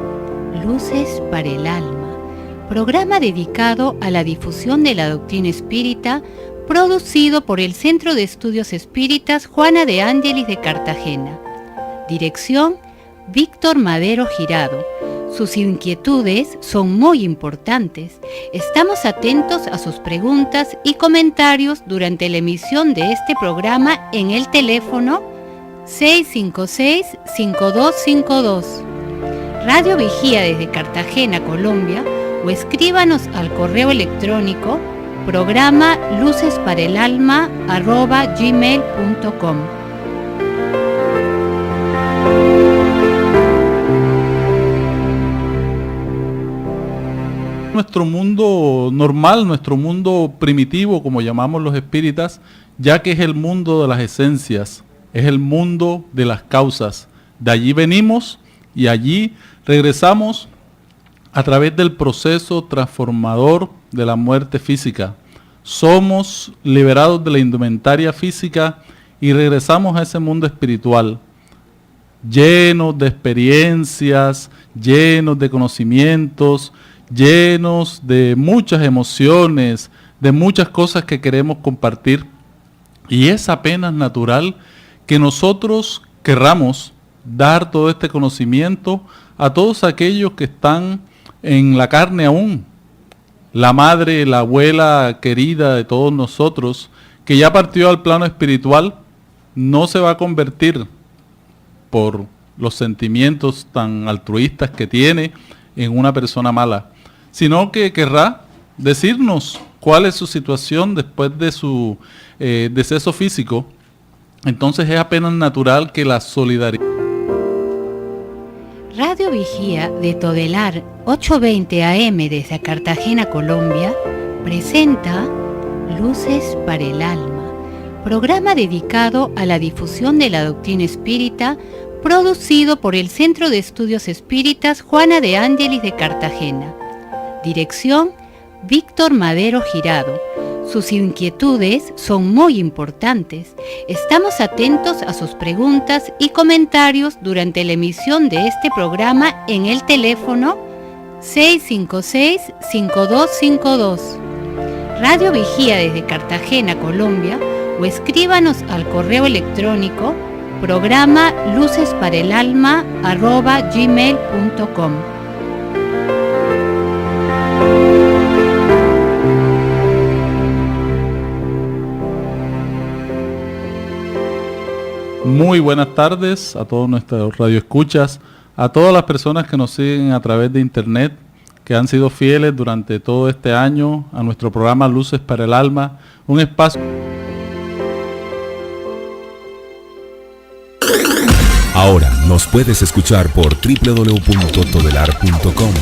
Luces para el Alma, programa dedicado a la difusión de la doctrina espírita, producido por el Centro de Estudios Espíritas Juana de Ángeles de Cartagena. Dirección: Víctor Madero Girado. Sus inquietudes son muy importantes. Estamos atentos a sus preguntas y comentarios durante la emisión de este programa en el teléfono 656-5252. Radio Vigía desde Cartagena, Colombia, o escríbanos al correo electrónico programa lucesparaelalma@gmail.com. Nuestro mundo normal, nuestro mundo primitivo, como llamamos los espíritas, ya que es el mundo de las esencias, es el mundo de las causas. De allí venimos y allí regresamos a través del proceso transformador de la muerte física. Somos liberados de la indumentaria física y regresamos a ese mundo espiritual, llenos de experiencias, llenos de conocimientos, llenos de muchas emociones, de muchas cosas que queremos compartir. Y es apenas natural que nosotros querramos dar todo este conocimiento a todos aquellos que están en la carne aún. La madre, la abuela querida de todos nosotros, que ya partió al plano espiritual, no se va a convertir por los sentimientos tan altruistas que tiene en una persona mala, sino que querrá decirnos cuál es su situación después de su deceso físico. Entonces es apenas natural que la solidaridad. Radio Vigía de Todelar 820 AM desde Cartagena, Colombia, presenta Luces para el Alma, programa dedicado a la difusión de la doctrina espírita, producido por el Centro de Estudios Espíritas Juana de Ángeles de Cartagena. Dirección: Víctor Madero Girado. Sus inquietudes son muy importantes. Estamos atentos a sus preguntas y comentarios durante la emisión de este programa en el teléfono 656-5252. Radio Vigía desde Cartagena, Colombia, o escríbanos al correo electrónico programa lucesparaelalma@gmail.com. Muy buenas tardes a todos nuestros radioescuchas, a todas las personas que nos siguen a través de internet, que han sido fieles durante todo este año a nuestro programa Luces para el Alma, un espacio. Ahora nos puedes escuchar por www.todelar.com.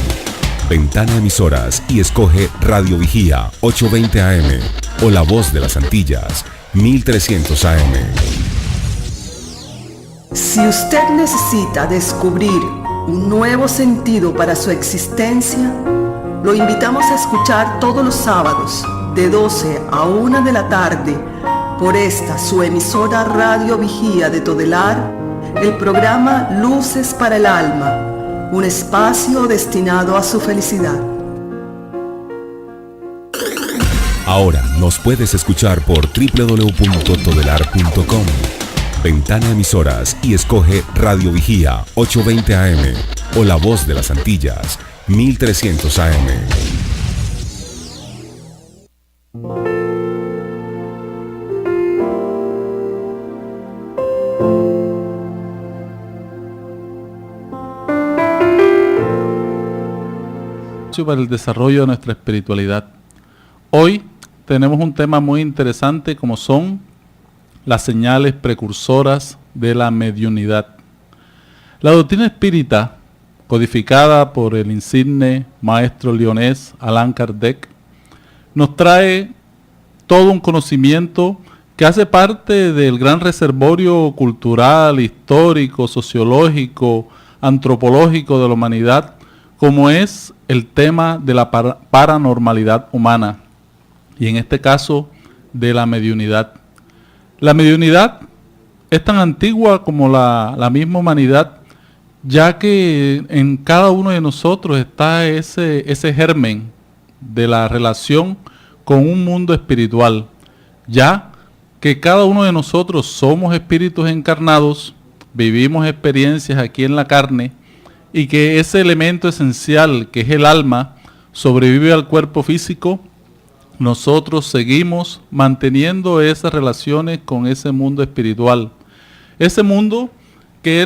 Ventana Emisoras y escoge Radio Vigía 820 AM o La Voz de las Antillas 1300 AM. Si usted necesita descubrir un nuevo sentido para su existencia, lo invitamos a escuchar todos los sábados de 12 a 1 de la tarde por esta su emisora Radio Vigía de Todelar, el programa Luces para el Alma, un espacio destinado a su felicidad. Ahora nos puedes escuchar por www.todelar.com. Ventana Emisoras y escoge Radio Vigía 820 AM o La Voz de las Antillas 1300 AM. Para el desarrollo de nuestra espiritualidad. Hoy tenemos un tema muy interesante, como son las señales precursoras de la mediunidad. La doctrina espírita, codificada por el insigne maestro leonés Allan Kardec, nos trae todo un conocimiento que hace parte del gran reservorio cultural, histórico, sociológico, antropológico de la humanidad, como es el tema de la paranormalidad humana, y en este caso de la mediunidad. La mediunidad es tan antigua como la misma humanidad, ya que en cada uno de nosotros está ese germen de la relación con un mundo espiritual, ya que cada uno de nosotros somos espíritus encarnados, vivimos experiencias aquí en la carne, y que ese elemento esencial, que es el alma, sobrevive al cuerpo físico. Nosotros seguimos manteniendo esas relaciones con ese mundo espiritual. Ese mundo que es